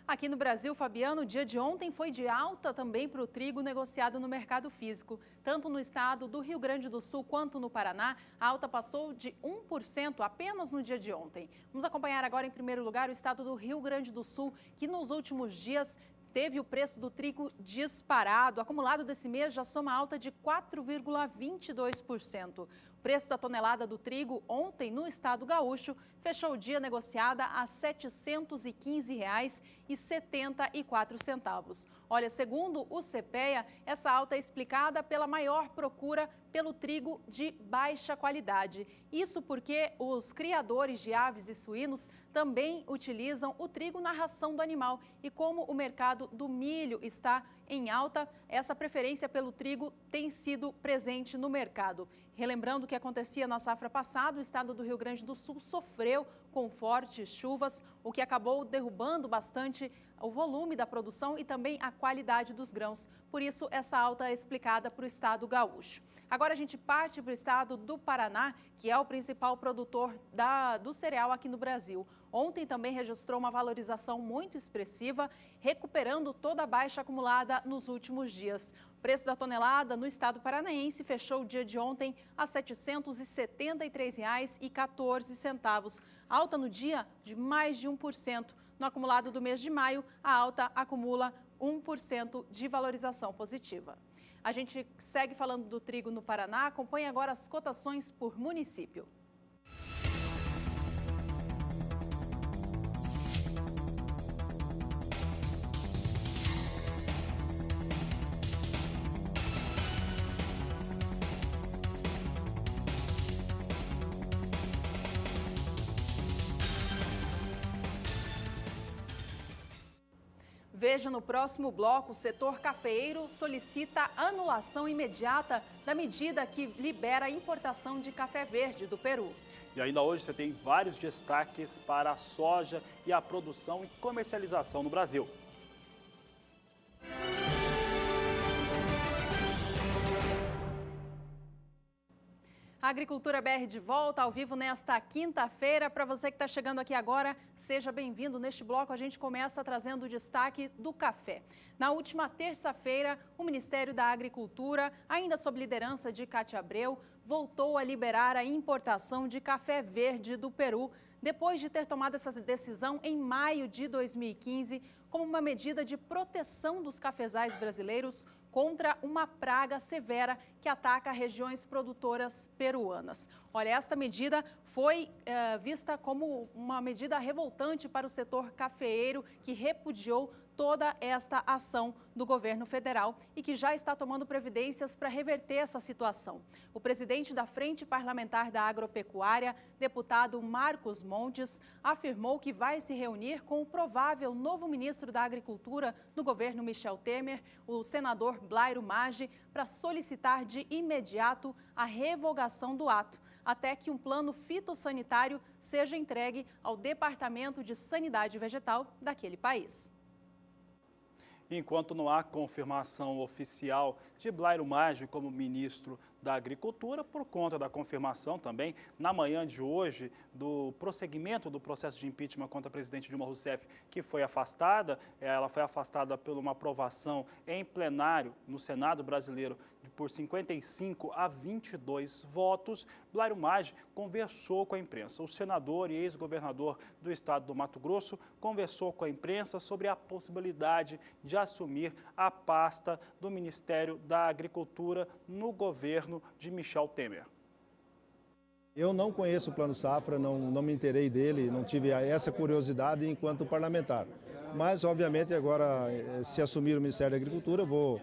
Aqui no Brasil, Fabiano, o dia de ontem foi de alta também para o trigo negociado no mercado físico. Tanto no estado do Rio Grande do Sul quanto no Paraná, a alta passou de 1% apenas no dia de ontem. Vamos acompanhar agora, em primeiro lugar, o estado do Rio Grande do Sul, que nos últimos dias teve o preço do trigo disparado. O acumulado desse mês já soma alta de 4,22%. O preço da tonelada do trigo ontem no estado gaúcho fechou o dia negociada a R$ 715,74. Olha, segundo o CPEA, essa alta é explicada pela maior procura pelo trigo de baixa qualidade. Isso porque os criadores de aves e suínos também utilizam o trigo na ração do animal. E como o mercado do milho está em alta, essa preferência pelo trigo tem sido presente no mercado. Relembrando o que acontecia na safra passada, o estado do Rio Grande do Sul sofreu com fortes chuvas, o que acabou derrubando bastante o volume da produção e também a qualidade dos grãos. Por isso, essa alta é explicada para o estado gaúcho. Agora a gente parte para o estado do Paraná, que é o principal produtor do cereal aqui no Brasil. Ontem também registrou uma valorização muito expressiva, recuperando toda a baixa acumulada nos últimos dias. O preço da tonelada no estado paranaense fechou o dia de ontem a R$ 773,14, alta no dia de mais de 1%. No acumulado do mês de maio, a alta acumula 1% de valorização positiva. A gente segue falando do trigo no Paraná, acompanhe agora as cotações por município. Veja no próximo bloco, o setor cafeeiro solicita anulação imediata da medida que libera a importação de café verde do Peru. E ainda hoje você tem vários destaques para a soja e a produção e comercialização no Brasil. A Agricultura BR de volta ao vivo nesta quinta-feira. Para você que está chegando aqui agora, seja bem-vindo. Neste bloco, a gente começa trazendo o destaque do café. Na última terça-feira, o Ministério da Agricultura, ainda sob liderança de Cátia Abreu, voltou a liberar a importação de café verde do Peru, depois de ter tomado essa decisão em maio de 2015, como uma medida de proteção dos cafezais brasileiros contra uma praga severa que ataca regiões produtoras peruanas. Olha, esta medida foi vista como uma medida revoltante para o setor cafeeiro, que repudiou toda esta ação do governo federal e que já está tomando providências para reverter essa situação. O presidente da Frente Parlamentar da Agropecuária, deputado Marcos Montes, afirmou que vai se reunir com o provável novo ministro da Agricultura do governo Michel Temer, o senador Blairo Maggi, para solicitar de imediato a revogação do ato, até que um plano fitossanitário seja entregue ao Departamento de Sanidade Vegetal daquele país. Enquanto não há confirmação oficial de Blairo Maggi como ministro da Agricultura, por conta da confirmação também, na manhã de hoje, do prosseguimento do processo de impeachment contra a presidente Dilma Rousseff, que foi afastada. Ela foi afastada por uma aprovação em plenário no Senado brasileiro por 55 a 22 votos. Blairo Maggi conversou com a imprensa. O senador e ex-governador do estado do Mato Grosso conversou com a imprensa sobre a possibilidade de assumir a pasta do Ministério da Agricultura no governo de Michel Temer. Eu não conheço o Plano Safra, não me inteirei dele, não tive essa curiosidade enquanto parlamentar. Mas, obviamente, agora, se assumir o Ministério da Agricultura, vou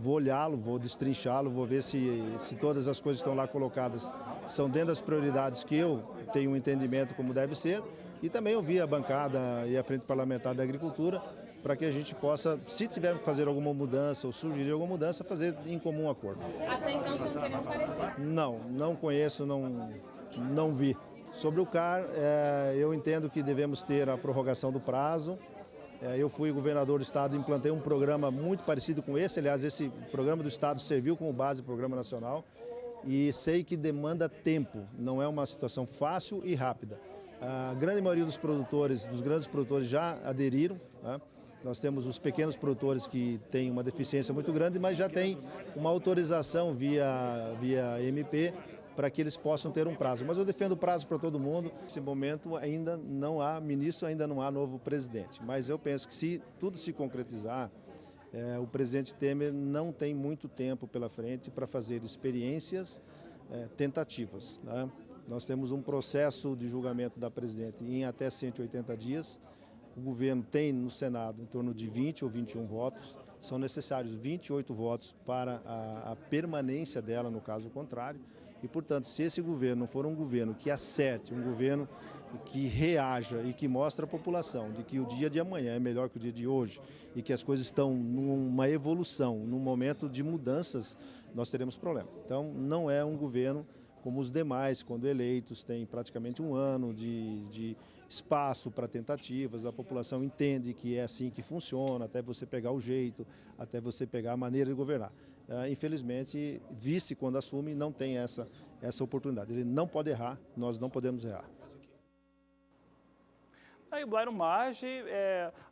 olhá-lo, vou destrinchá-lo, vou ver se todas as coisas que estão lá colocadas são dentro das prioridades que eu tenho um entendimento como deve ser. E também ouvir a bancada e a Frente Parlamentar da Agricultura para que a gente possa, se tiver que fazer alguma mudança ou sugerir alguma mudança, fazer em comum acordo. Até então, vocês não queriam parecer? Não conheço, não vi. Sobre o CAR, eu entendo que devemos ter a prorrogação do prazo. Eu fui governador do estado e implantei um programa muito parecido com esse. Aliás, esse programa do estado serviu como base do programa nacional e sei que demanda tempo, não é uma situação fácil e rápida. A grande maioria dos grandes produtores já aderiram, né? Nós temos os pequenos produtores que têm uma deficiência muito grande, mas já tem uma autorização via MP para que eles possam ter um prazo. Mas eu defendo o prazo para todo mundo. Nesse momento ainda não há ministro, ainda não há novo presidente. Mas eu penso que se tudo se concretizar, o presidente Temer não tem muito tempo pela frente para fazer experiências tentativas, né? Nós temos um processo de julgamento da presidente em até 180 dias. O governo tem no Senado em torno de 20 ou 21 votos. São necessários 28 votos para a permanência dela, no caso contrário. E, portanto, se esse governo for um governo que acerte, um governo que reaja e que mostre à população de que o dia de amanhã é melhor que o dia de hoje e que as coisas estão numa evolução, num momento de mudanças, nós teremos problema. Então, não é um governo como os demais, quando eleitos, tem praticamente um ano de espaço para tentativas, a população entende que é assim que funciona, até você pegar o jeito, até você pegar a maneira de governar. Infelizmente, vice, quando assume, não tem essa oportunidade. Ele não pode errar, nós não podemos errar. Aí o Blairo Maggi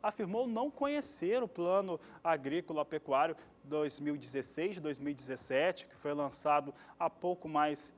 afirmou não conhecer o Plano Agrícola Pecuário 2016-2017, que foi lançado há pouco mais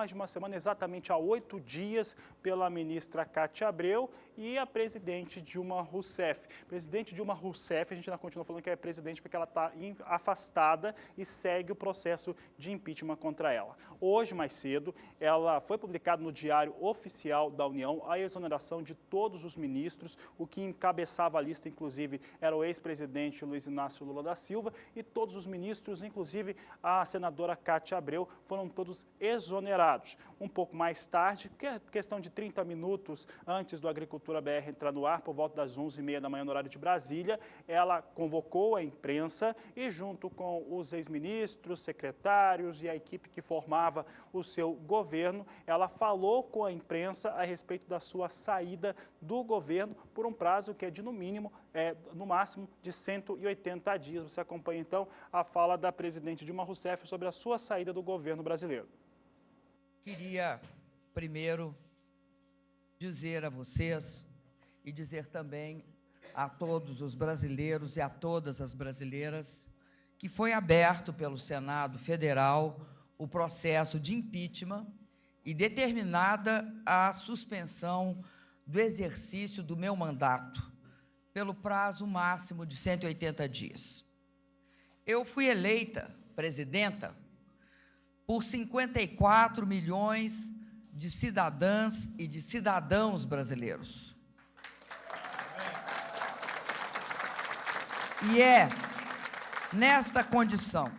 de uma semana, exatamente há 8 dias, pela ministra Cátia Abreu e a presidente Dilma Rousseff. Presidente Dilma Rousseff, a gente ainda continua falando que é presidente porque ela está afastada e segue o processo de impeachment contra ela. Hoje, mais cedo, ela foi publicado no Diário Oficial da União a exoneração de todos os ministros, o que encabeçava a lista, inclusive, era o ex-presidente Luiz Inácio Lula da Silva, e todos os ministros, inclusive a senadora Cátia Abreu, foram todos exonerados. Um pouco mais tarde, questão de 30 minutos antes do Agricultura BR entrar no ar, por volta das 11h30 da manhã no horário de Brasília, ela convocou a imprensa e, junto com os ex-ministros, secretários e a equipe que formava o seu governo, ela falou com a imprensa a respeito da sua saída do governo por um prazo que é de, no máximo, de 180 dias. Você acompanha, então, a fala da presidente Dilma Rousseff sobre a sua saída do governo brasileiro. Queria, primeiro, dizer a vocês e dizer também a todos os brasileiros e a todas as brasileiras que foi aberto pelo Senado Federal o processo de impeachment e determinada a suspensão do exercício do meu mandato pelo prazo máximo de 180 dias. Eu fui eleita presidenta por 54 milhões de cidadãs e de cidadãos brasileiros. E é nesta condição,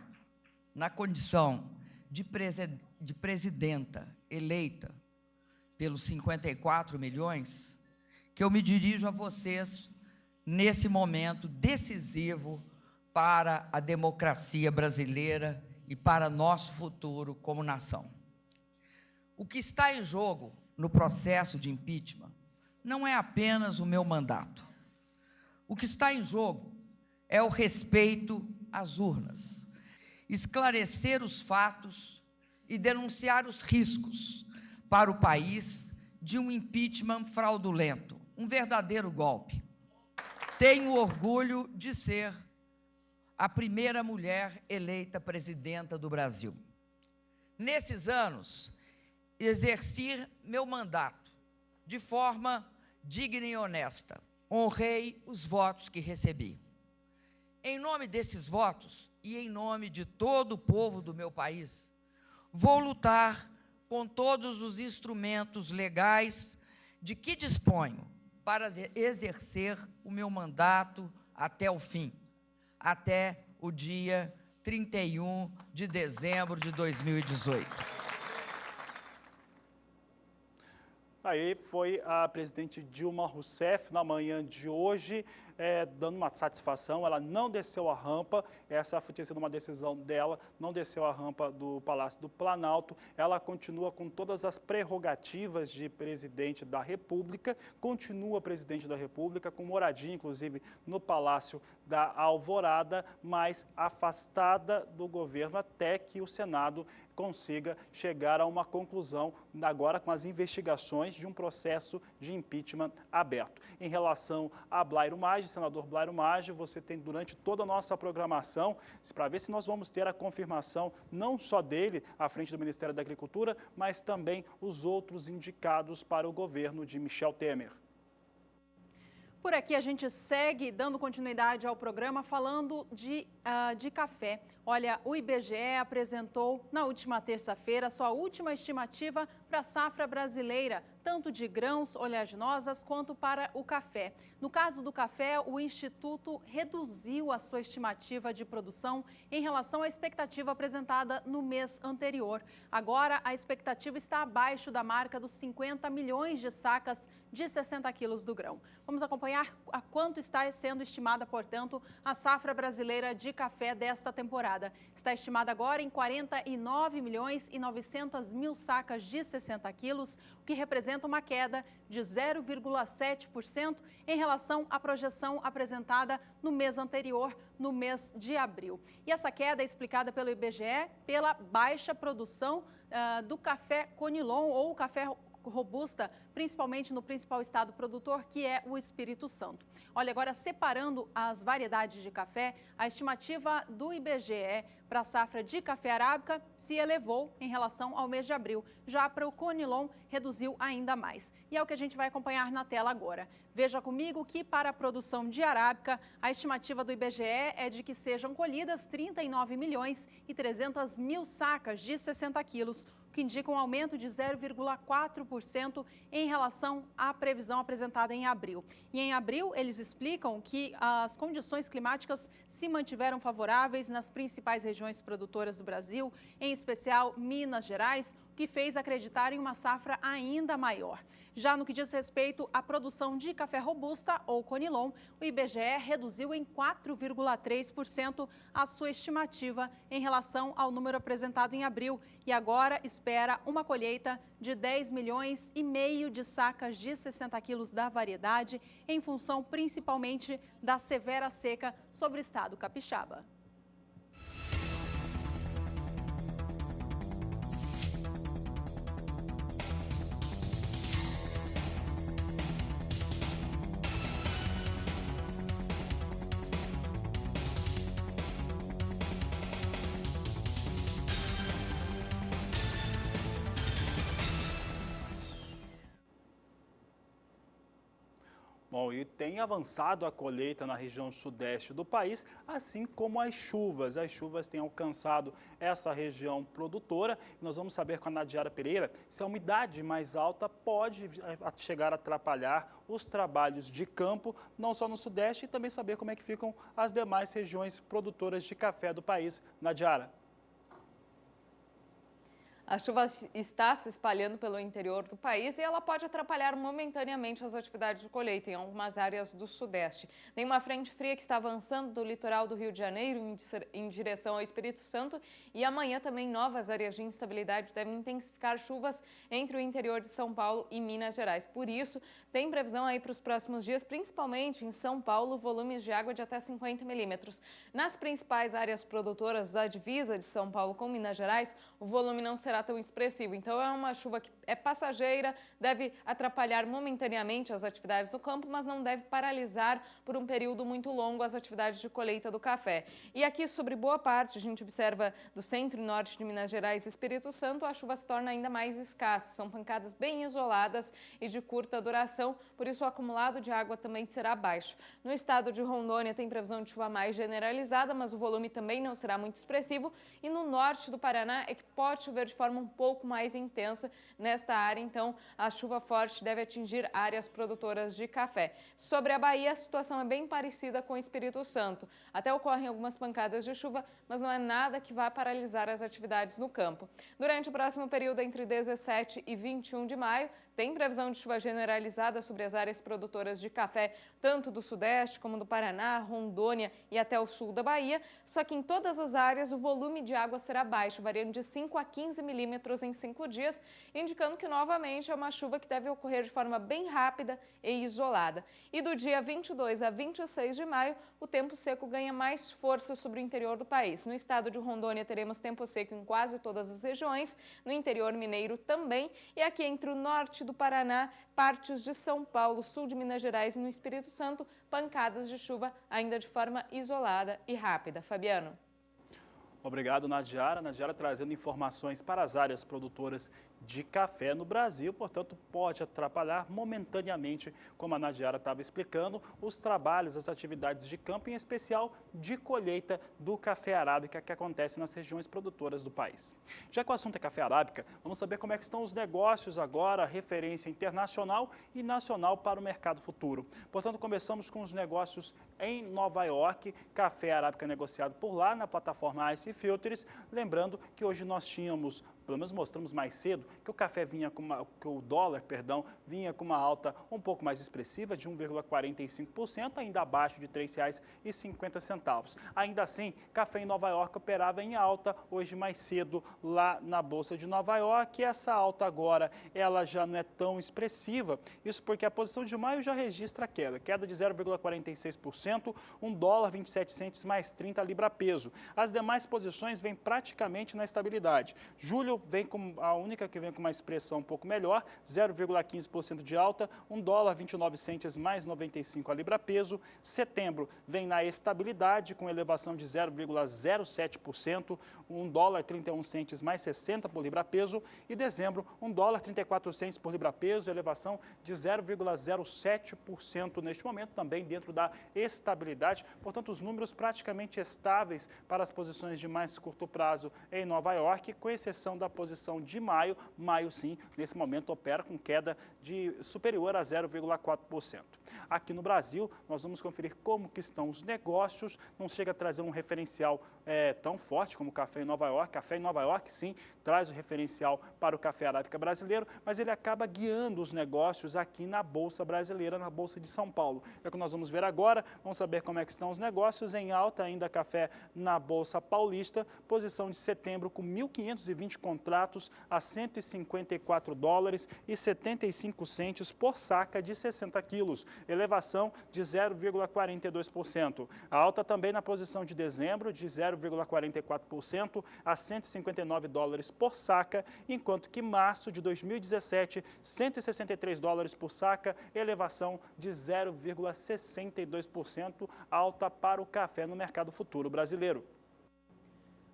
na condição de presidenta eleita pelos 54 milhões, que eu me dirijo a vocês nesse momento decisivo para a democracia brasileira e para nosso futuro como nação. O que está em jogo no processo de impeachment não é apenas o meu mandato. O que está em jogo é o respeito às urnas, esclarecer os fatos e denunciar os riscos para o país de um impeachment fraudulento, um verdadeiro golpe. Tenho orgulho de ser a primeira mulher eleita presidenta do Brasil. Nesses anos, exerci meu mandato de forma digna e honesta. Honrei os votos que recebi. Em nome desses votos e em nome de todo o povo do meu país, vou lutar com todos os instrumentos legais de que disponho para exercer o meu mandato até o fim, até o dia 31 de dezembro de 2018. Aí foi a presidente Dilma Rousseff, na manhã de hoje, dando uma satisfação. Ela não desceu a rampa, essa tinha sido uma decisão dela, não desceu a rampa do Palácio do Planalto. Ela continua com todas as prerrogativas de presidente da República, continua presidente da República, com moradia, inclusive, no Palácio da Alvorada, mas afastada do governo até que o Senado consiga chegar a uma conclusão, agora com as investigações de um processo de impeachment aberto. Em relação a Blairo Maggi, senador Blairo Maggi, você tem durante toda a nossa programação, para ver se nós vamos ter a confirmação não só dele à frente do Ministério da Agricultura, mas também os outros indicados para o governo de Michel Temer. Por aqui a gente segue dando continuidade ao programa falando de café. Olha, o IBGE apresentou na última terça-feira sua última estimativa para a safra brasileira, tanto de grãos oleaginosas quanto para o café. No caso do café, o Instituto reduziu a sua estimativa de produção em relação à expectativa apresentada no mês anterior. Agora, a expectativa está abaixo da marca dos 50 milhões de sacas de 60 quilos do grão. Vamos acompanhar a quanto está sendo estimada, portanto, a safra brasileira de café desta temporada. Está estimada agora em 49 milhões e 900 mil sacas de 60 quilos, o que representa uma queda de 0,7% em relação à projeção apresentada no mês anterior, no mês de abril. E essa queda é explicada pelo IBGE pela baixa produção do café Conilon ou café robusta, principalmente no principal estado produtor, que é o Espírito Santo. Olha, agora separando as variedades de café, a estimativa do IBGE para a safra de café arábica se elevou em relação ao mês de abril. Já para o Conilon, reduziu ainda mais. E é o que a gente vai acompanhar na tela agora. Veja comigo que para a produção de arábica, a estimativa do IBGE é de que sejam colhidas 39 milhões e 300 mil sacas de 60 quilos, o que indica um aumento de 0,4% em relação à previsão apresentada em abril. E em abril, eles explicam que as condições climáticas se mantiveram favoráveis nas principais regiões produtoras do Brasil, em especial Minas Gerais, o que fez acreditar em uma safra ainda maior. Já no que diz respeito à produção de café robusta ou Conilon, o IBGE reduziu em 4,3% a sua estimativa em relação ao número apresentado em abril e agora espera uma colheita de 10 milhões e meio de sacas de 60 quilos da variedade, em função principalmente da severa seca sobre o estado capixaba. Bom, e tem avançado a colheita na região sudeste do país, assim como as chuvas. As chuvas têm alcançado essa região produtora. Nós vamos saber com a Nadiara Pereira se a umidade mais alta pode chegar a atrapalhar os trabalhos de campo, não só no sudeste, e também saber como é que ficam as demais regiões produtoras de café do país. Nadiara. A chuva está se espalhando pelo interior do país e ela pode atrapalhar momentaneamente as atividades de colheita em algumas áreas do sudeste. Tem uma frente fria que está avançando do litoral do Rio de Janeiro em direção ao Espírito Santo e amanhã também novas áreas de instabilidade devem intensificar chuvas entre o interior de São Paulo e Minas Gerais. Por isso, tem previsão aí para os próximos dias, principalmente em São Paulo, volumes de água de até 50 milímetros. Nas principais áreas produtoras da divisa de São Paulo com Minas Gerais, o volume não será tão expressivo. Então é uma chuva que é passageira, deve atrapalhar momentaneamente as atividades do campo, mas não deve paralisar por um período muito longo as atividades de colheita do café. E aqui sobre boa parte, a gente observa do centro e norte de Minas Gerais e Espírito Santo, a chuva se torna ainda mais escassa. São pancadas bem isoladas e de curta duração, por isso o acumulado de água também será baixo. No estado de Rondônia tem previsão de chuva mais generalizada, mas o volume também não será muito expressivo. E no norte do Paraná é que pode chover de forma forma um pouco mais intensa nesta área, então a chuva forte deve atingir áreas produtoras de café. Sobre a Bahia, a situação é bem parecida com o Espírito Santo. Até ocorrem algumas pancadas de chuva, mas não é nada que vá paralisar as atividades no campo. Durante o próximo período, entre 17 e 21 de maio, tem previsão de chuva generalizada sobre as áreas produtoras de café, tanto do Sudeste como do Paraná, Rondônia e até o sul da Bahia, só que em todas as áreas o volume de água será baixo, variando de 5 a 15 milímetros em 5 dias, indicando que novamente é uma chuva que deve ocorrer de forma bem rápida e isolada. E do dia 22 a 26 de maio, o tempo seco ganha mais força sobre o interior do país. No estado de Rondônia teremos tempo seco em quase todas as regiões, no interior mineiro também, e aqui entre o norte do Paraná, partes de São Paulo, sul de Minas Gerais e no Espírito Santo, pancadas de chuva ainda de forma isolada e rápida. Fabiano. Obrigado, Nadiara. Nadiara trazendo informações para as áreas produtoras de café no Brasil, portanto, pode atrapalhar momentaneamente, como a Nadiara estava explicando, os trabalhos, as atividades de campo, em especial de colheita do café arábica que acontece nas regiões produtoras do país. Já que o assunto é café arábica, vamos saber como é que estão os negócios agora, referência internacional e nacional para o mercado futuro. Portanto, começamos com os negócios em Nova York, café arábica negociado por lá na plataforma Ice Filters, lembrando que hoje nós tínhamos, pelo menos mostramos mais cedo, que o café vinha que o dólar, vinha com uma alta um pouco mais expressiva, de 1,45%, ainda abaixo de R$ 3,50. Ainda assim, café em Nova York operava em alta hoje mais cedo lá na Bolsa de Nova York. E essa alta agora, ela já não é tão expressiva, isso porque a posição de maio já registra queda de 0,46%, $1,27 mais 30 libra-peso. As demais posições vêm praticamente na estabilidade. Julho vem com a única que vem com uma expressão um pouco melhor, 0,15% de alta, $1,29 mais 95 a libra-peso. Setembro vem na estabilidade com elevação de 0,07%, $1,31 mais 60 por libra-peso. E dezembro, $1,34 por libra-peso, elevação de 0,07% neste momento, também dentro da estabilidade. Portanto, os números praticamente estáveis para as posições de mais curto prazo em Nova York, com exceção da posição de maio. Maio, sim, nesse momento opera com queda de superior a 0,4%. Aqui no Brasil, nós vamos conferir como que estão os negócios. Não chega a trazer um referencial tão forte como o café em Nova York. Café em Nova York, sim, traz o referencial para o café arábica brasileiro, mas ele acaba guiando os negócios aqui na Bolsa Brasileira, na Bolsa de São Paulo. É o que nós vamos ver agora. Vamos saber como é que estão os negócios. Em alta ainda café na Bolsa Paulista, posição de setembro com 1.520 contratos a $154,75 por saca de 60 quilos, elevação de 0,42%. A alta também na posição de dezembro, de 0,44% a $159 por saca, enquanto que março de 2017, $163 por saca, elevação de 0,62%, alta para o café no mercado futuro brasileiro.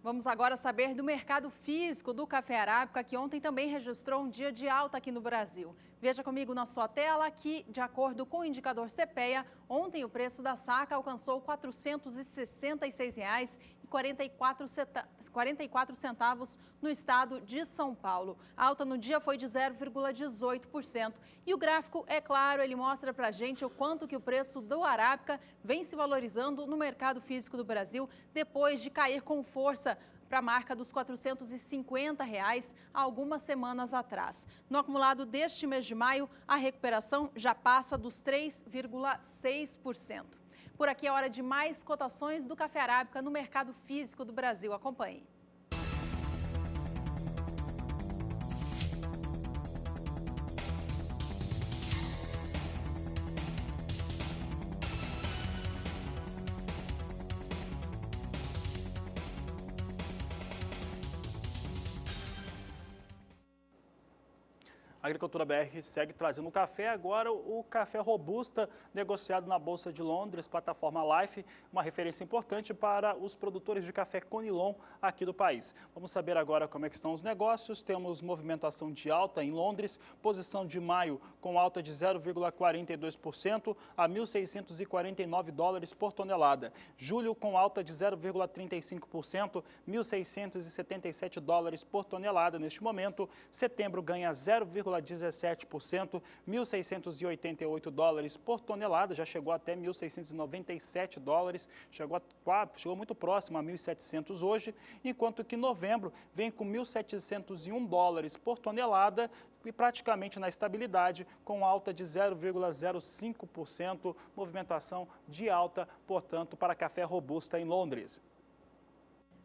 Vamos agora saber do mercado físico do café arábica, que ontem também registrou um dia de alta aqui no Brasil. Veja comigo na sua tela que, de acordo com o indicador CPEA, ontem o preço da saca alcançou R$ 466,44 no estado de São Paulo. A alta no dia foi de 0,18%. E o gráfico, é claro, ele mostra pra gente o quanto que o preço do arábica vem se valorizando no mercado físico do Brasil depois de cair com força para a marca dos R$ 450 há algumas semanas atrás. No acumulado deste mês de maio, a recuperação já passa dos 3,6%. Por aqui é hora de mais cotações do café arábica no mercado físico do Brasil. Acompanhe. A Agricultura BR segue trazendo o café, agora o café robusta negociado na Bolsa de Londres, plataforma Life, uma referência importante para os produtores de café Conilon aqui do país. Vamos saber agora como é que estão os negócios. Temos movimentação de alta em Londres, posição de maio com alta de 0,42% a 1.649 dólares por tonelada. Julho com alta de 0,35%, 1.677 dólares por tonelada neste momento. Setembro ganha 0,17%, 1.688 dólares por tonelada, já chegou até 1.697 dólares, chegou muito próximo a 1.700 hoje, enquanto que novembro vem com 1.701 dólares por tonelada e praticamente na estabilidade, com alta de 0,05%, movimentação de alta, portanto, para café robusta em Londres.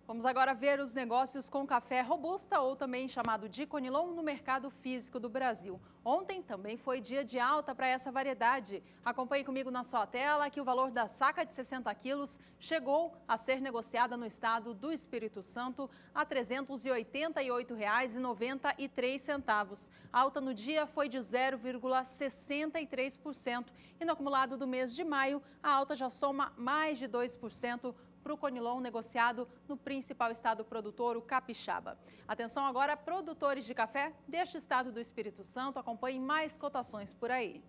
Vamos agora ver os negócios com café robusta, ou também chamado de Conilon, no mercado físico do Brasil. Ontem também foi dia de alta para essa variedade. Acompanhe comigo na sua tela que o valor da saca de 60 quilos chegou a ser negociada no estado do Espírito Santo a R$ 388,93. A alta no dia foi de 0,63% e no acumulado do mês de maio, a alta já soma mais de 2%. Para o Conilon negociado no principal estado produtor, o Capixaba. Atenção agora, produtores de café deste estado do Espírito Santo, acompanhem mais cotações por aí.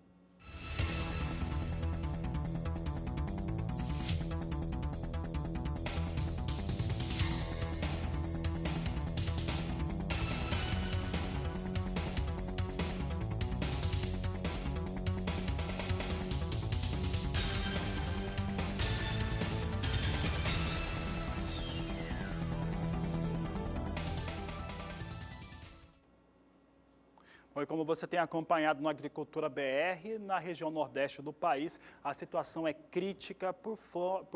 Oi, como você tem acompanhado no Agricultura BR, na região nordeste do país, a situação é crítica por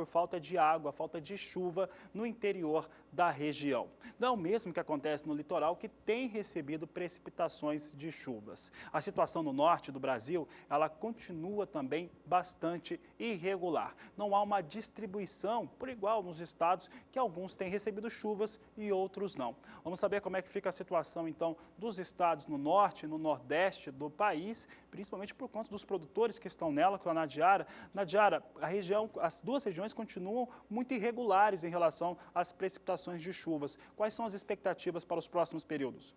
falta de água, falta de chuva no interior da região. Não é o mesmo que acontece no litoral, que tem recebido precipitações de chuvas. A situação no norte do Brasil, ela continua também bastante irregular. Não há uma distribuição por igual nos estados, que alguns têm recebido chuvas e outros não. Vamos saber como é que fica a situação, então, dos estados no norte, no nordeste do país, principalmente por conta dos produtores que estão nela, com a Nadiara. Nadiara, as duas regiões continuam muito irregulares em relação às precipitações de chuvas. Quais são as expectativas para os próximos períodos?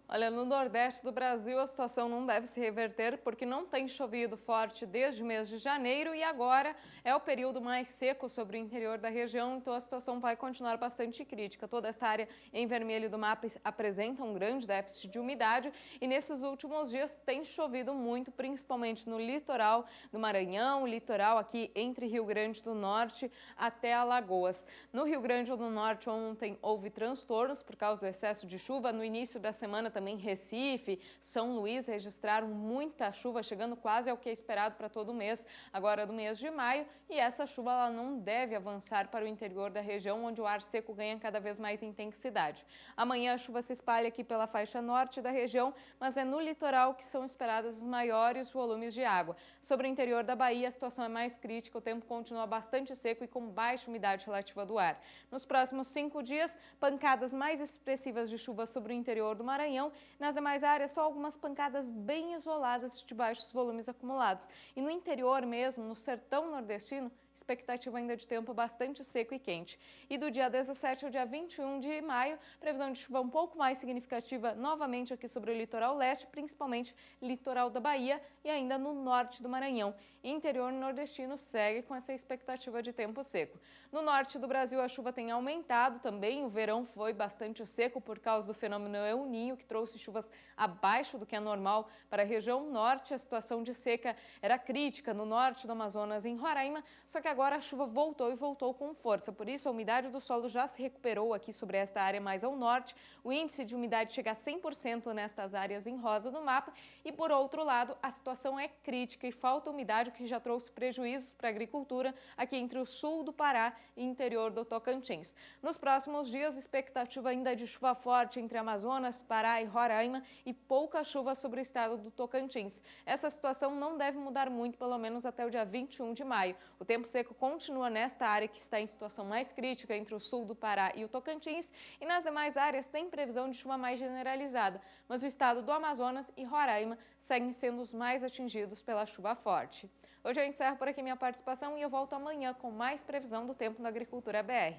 Olha, no Nordeste do Brasil a situação não deve se reverter porque não tem chovido forte desde o mês de janeiro e agora é o período mais seco sobre o interior da região, então a situação vai continuar bastante crítica. Toda esta área em vermelho do mapa apresenta um grande déficit de umidade e nesses últimos dias tem chovido muito, principalmente no litoral do Maranhão, litoral aqui entre Rio Grande do Norte até Alagoas. No Rio Grande do Norte ontem houve transtornos por causa do excesso de chuva, no início da semana também Recife, São Luís registraram muita chuva, chegando quase ao que é esperado para todo o mês, agora do mês de maio, e essa chuva ela não deve avançar para o interior da região, onde o ar seco ganha cada vez mais intensidade. Amanhã a chuva se espalha aqui pela faixa norte da região, mas é no litoral que são esperados os maiores volumes de água. Sobre o interior da Bahia, a situação é mais crítica, o tempo continua bastante seco e com baixa umidade relativa do ar. Nos próximos 5 dias, pancadas mais expressivas de chuva sobre o interior do Maranhão. Nas demais áreas, só algumas pancadas bem isoladas de baixos volumes acumulados. E no interior mesmo, no sertão nordestino, expectativa ainda de tempo bastante seco e quente. E do dia 17 ao dia 21 de maio, previsão de chuva um pouco mais significativa novamente aqui sobre o litoral leste, principalmente litoral da Bahia e ainda no norte do Maranhão. E interior nordestino segue com essa expectativa de tempo seco. No norte do Brasil a chuva tem aumentado também, o verão foi bastante seco por causa do fenômeno El Niño, que trouxe chuvas abaixo do que é normal para a região norte. A situação de seca era crítica no norte do Amazonas e em Roraima, só que agora a chuva voltou e voltou com força. Por isso, a umidade do solo já se recuperou aqui sobre esta área mais ao norte. O índice de umidade chega a 100% nestas áreas em rosa no mapa. E, por outro lado, a situação é crítica e falta umidade, o que já trouxe prejuízos para a agricultura aqui entre o sul do Pará e interior do Tocantins. Nos próximos dias, expectativa ainda de chuva forte entre Amazonas, Pará e Roraima e pouca chuva sobre o estado do Tocantins. Essa situação não deve mudar muito, pelo menos até o dia 21 de maio. O tempo seco continua nesta área que está em situação mais crítica entre o sul do Pará e o Tocantins, e nas demais áreas tem previsão de chuva mais generalizada, mas o estado do Amazonas e Roraima seguem sendo os mais atingidos pela chuva forte. Hoje eu encerro por aqui minha participação e eu volto amanhã com mais previsão do tempo na Agricultura BR.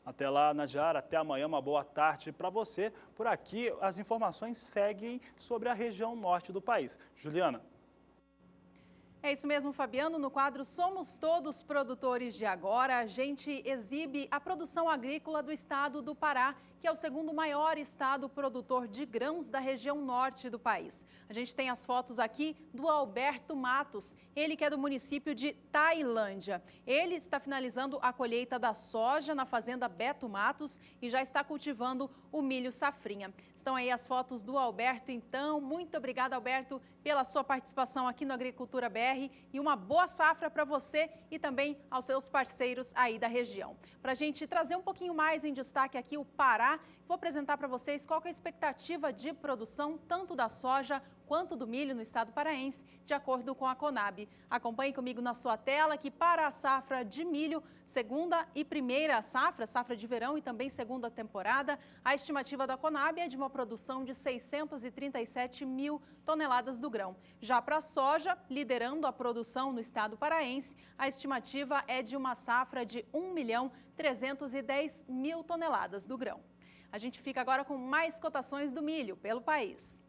Até lá, Najara, até amanhã, uma boa tarde para você. Por aqui, as informações seguem sobre a região norte do país. Juliana. É isso mesmo, Fabiano. No quadro Somos Todos Produtores de Agora, a gente exibe a produção agrícola do estado do Pará, que é o segundo maior estado produtor de grãos da região norte do país. A gente tem as fotos aqui do Alberto Matos, ele que é do município de Tailândia. Ele está finalizando a colheita da soja na fazenda Beto Matos e já está cultivando o milho safrinha. Estão aí as fotos do Alberto, então. Muito obrigada, Alberto, pela sua participação aqui no Agricultura BR e uma boa safra para você e também aos seus parceiros aí da região. Para a gente trazer um pouquinho mais em destaque aqui o Pará, vou apresentar para vocês qual que é a expectativa de produção tanto da soja quanto do milho no estado paraense, de acordo com a Conab. Acompanhe comigo na sua tela que para a safra de milho, segunda e primeira safra, safra de verão e também segunda temporada, a estimativa da Conab é de uma produção de 637 mil toneladas do grão. Já para a soja, liderando a produção no estado paraense, a estimativa é de uma safra de 1.310.000 toneladas do grão. A gente fica agora com mais cotações do milho pelo país.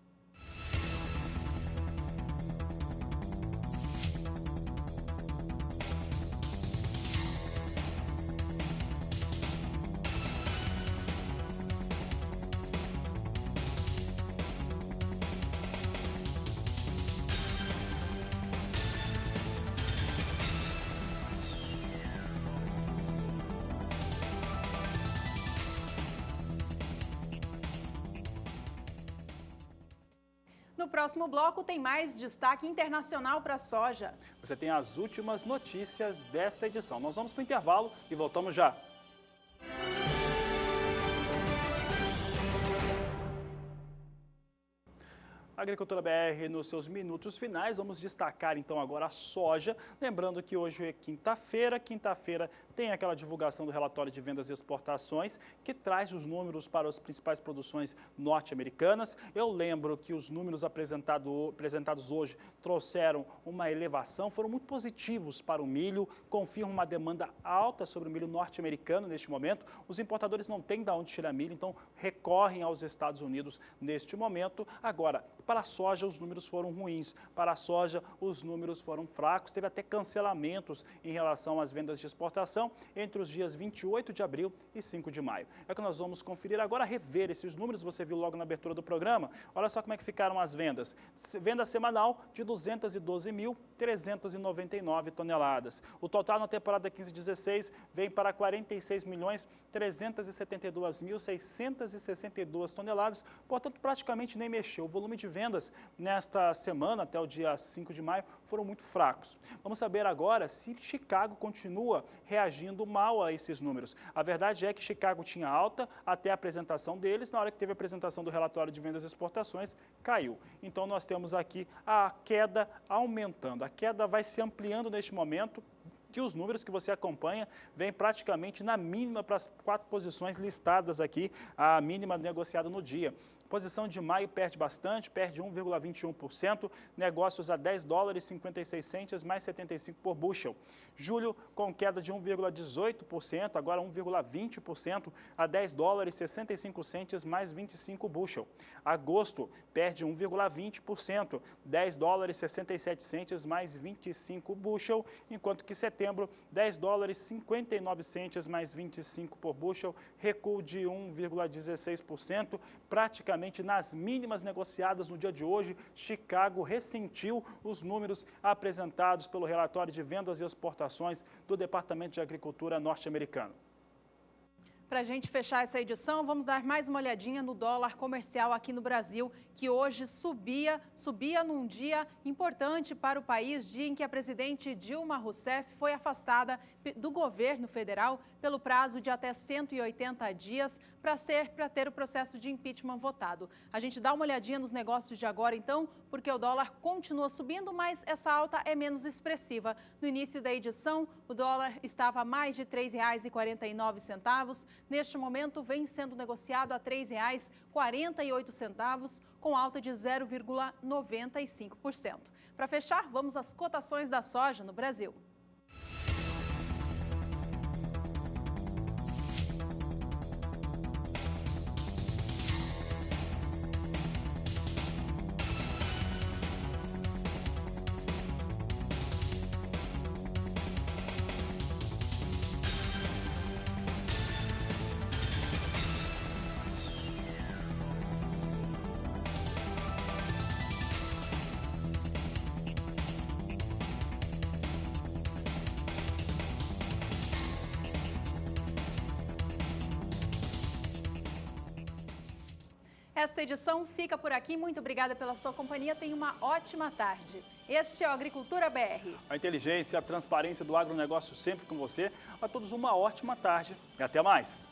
No próximo bloco tem mais destaque internacional para a soja. Você tem as últimas notícias desta edição. Nós vamos para o intervalo e voltamos já. Agricultura BR nos seus minutos finais. Vamos destacar então agora a soja. Lembrando que hoje é quinta-feira. Quinta-feira tem aquela divulgação do relatório de vendas e exportações que traz os números para as principais produções norte-americanas. Eu lembro que os números apresentados hoje trouxeram uma elevação, foram muito positivos para o milho, confirmam uma demanda alta sobre o milho norte-americano neste momento. Os importadores não têm de onde tirar milho, então recorrem aos Estados Unidos neste momento. Agora, para a soja, os números foram ruins. Para a soja, os números foram fracos. Teve até cancelamentos em relação às vendas de exportação entre os dias 28 de abril e 5 de maio. É que nós vamos conferir agora, rever esses números. Você viu logo na abertura do programa. Olha só como é que ficaram as vendas. Venda semanal de 212.399 toneladas. O total na temporada 15/16 vem para 46.372.662 toneladas. Portanto, praticamente nem mexeu. O volume de vendas nesta semana, até o dia 5 de maio, foram muito fracos. Vamos saber agora se Chicago continua reagindo mal a esses números. A verdade é que Chicago tinha alta até a apresentação deles, na hora que teve a apresentação do relatório de vendas e exportações, caiu. Então nós temos aqui a queda aumentando. A queda vai se ampliando neste momento, que os números que você acompanha vêm praticamente na mínima para as 4 posições listadas aqui, a mínima negociada no dia. Posição de maio perde bastante, perde 1,21%, negócios a $10,56 mais 75 por bushel. Julho com queda de 1,18%, agora 1,20% a $10,65 mais 25 bushel. Agosto perde 1,20%, $10,67 mais 25 bushel, enquanto que setembro $10,59 mais 25 por bushel, recuo de 1,16%, praticamente nas mínimas negociadas no dia de hoje. Chicago ressentiu os números apresentados pelo relatório de vendas e exportações do Departamento de Agricultura norte-americano. Para a gente fechar essa edição, vamos dar mais uma olhadinha no dólar comercial aqui no Brasil, que hoje subia num dia importante para o país, dia em que a presidente Dilma Rousseff foi afastada do governo federal pelo prazo de até 180 dias para ter o processo de impeachment votado. A gente dá uma olhadinha nos negócios de agora, então, porque o dólar continua subindo, mas essa alta é menos expressiva. No início da edição, o dólar estava a mais de R$ 3,49. Neste momento, vem sendo negociado a R$ 3,48, com alta de 0,95%. Para fechar, vamos às cotações da soja no Brasil. Esta edição fica por aqui. Muito obrigada pela sua companhia. Tenha uma ótima tarde. Este é o Agricultura BR. A inteligência e a transparência do agronegócio sempre com você. A todos uma ótima tarde e até mais.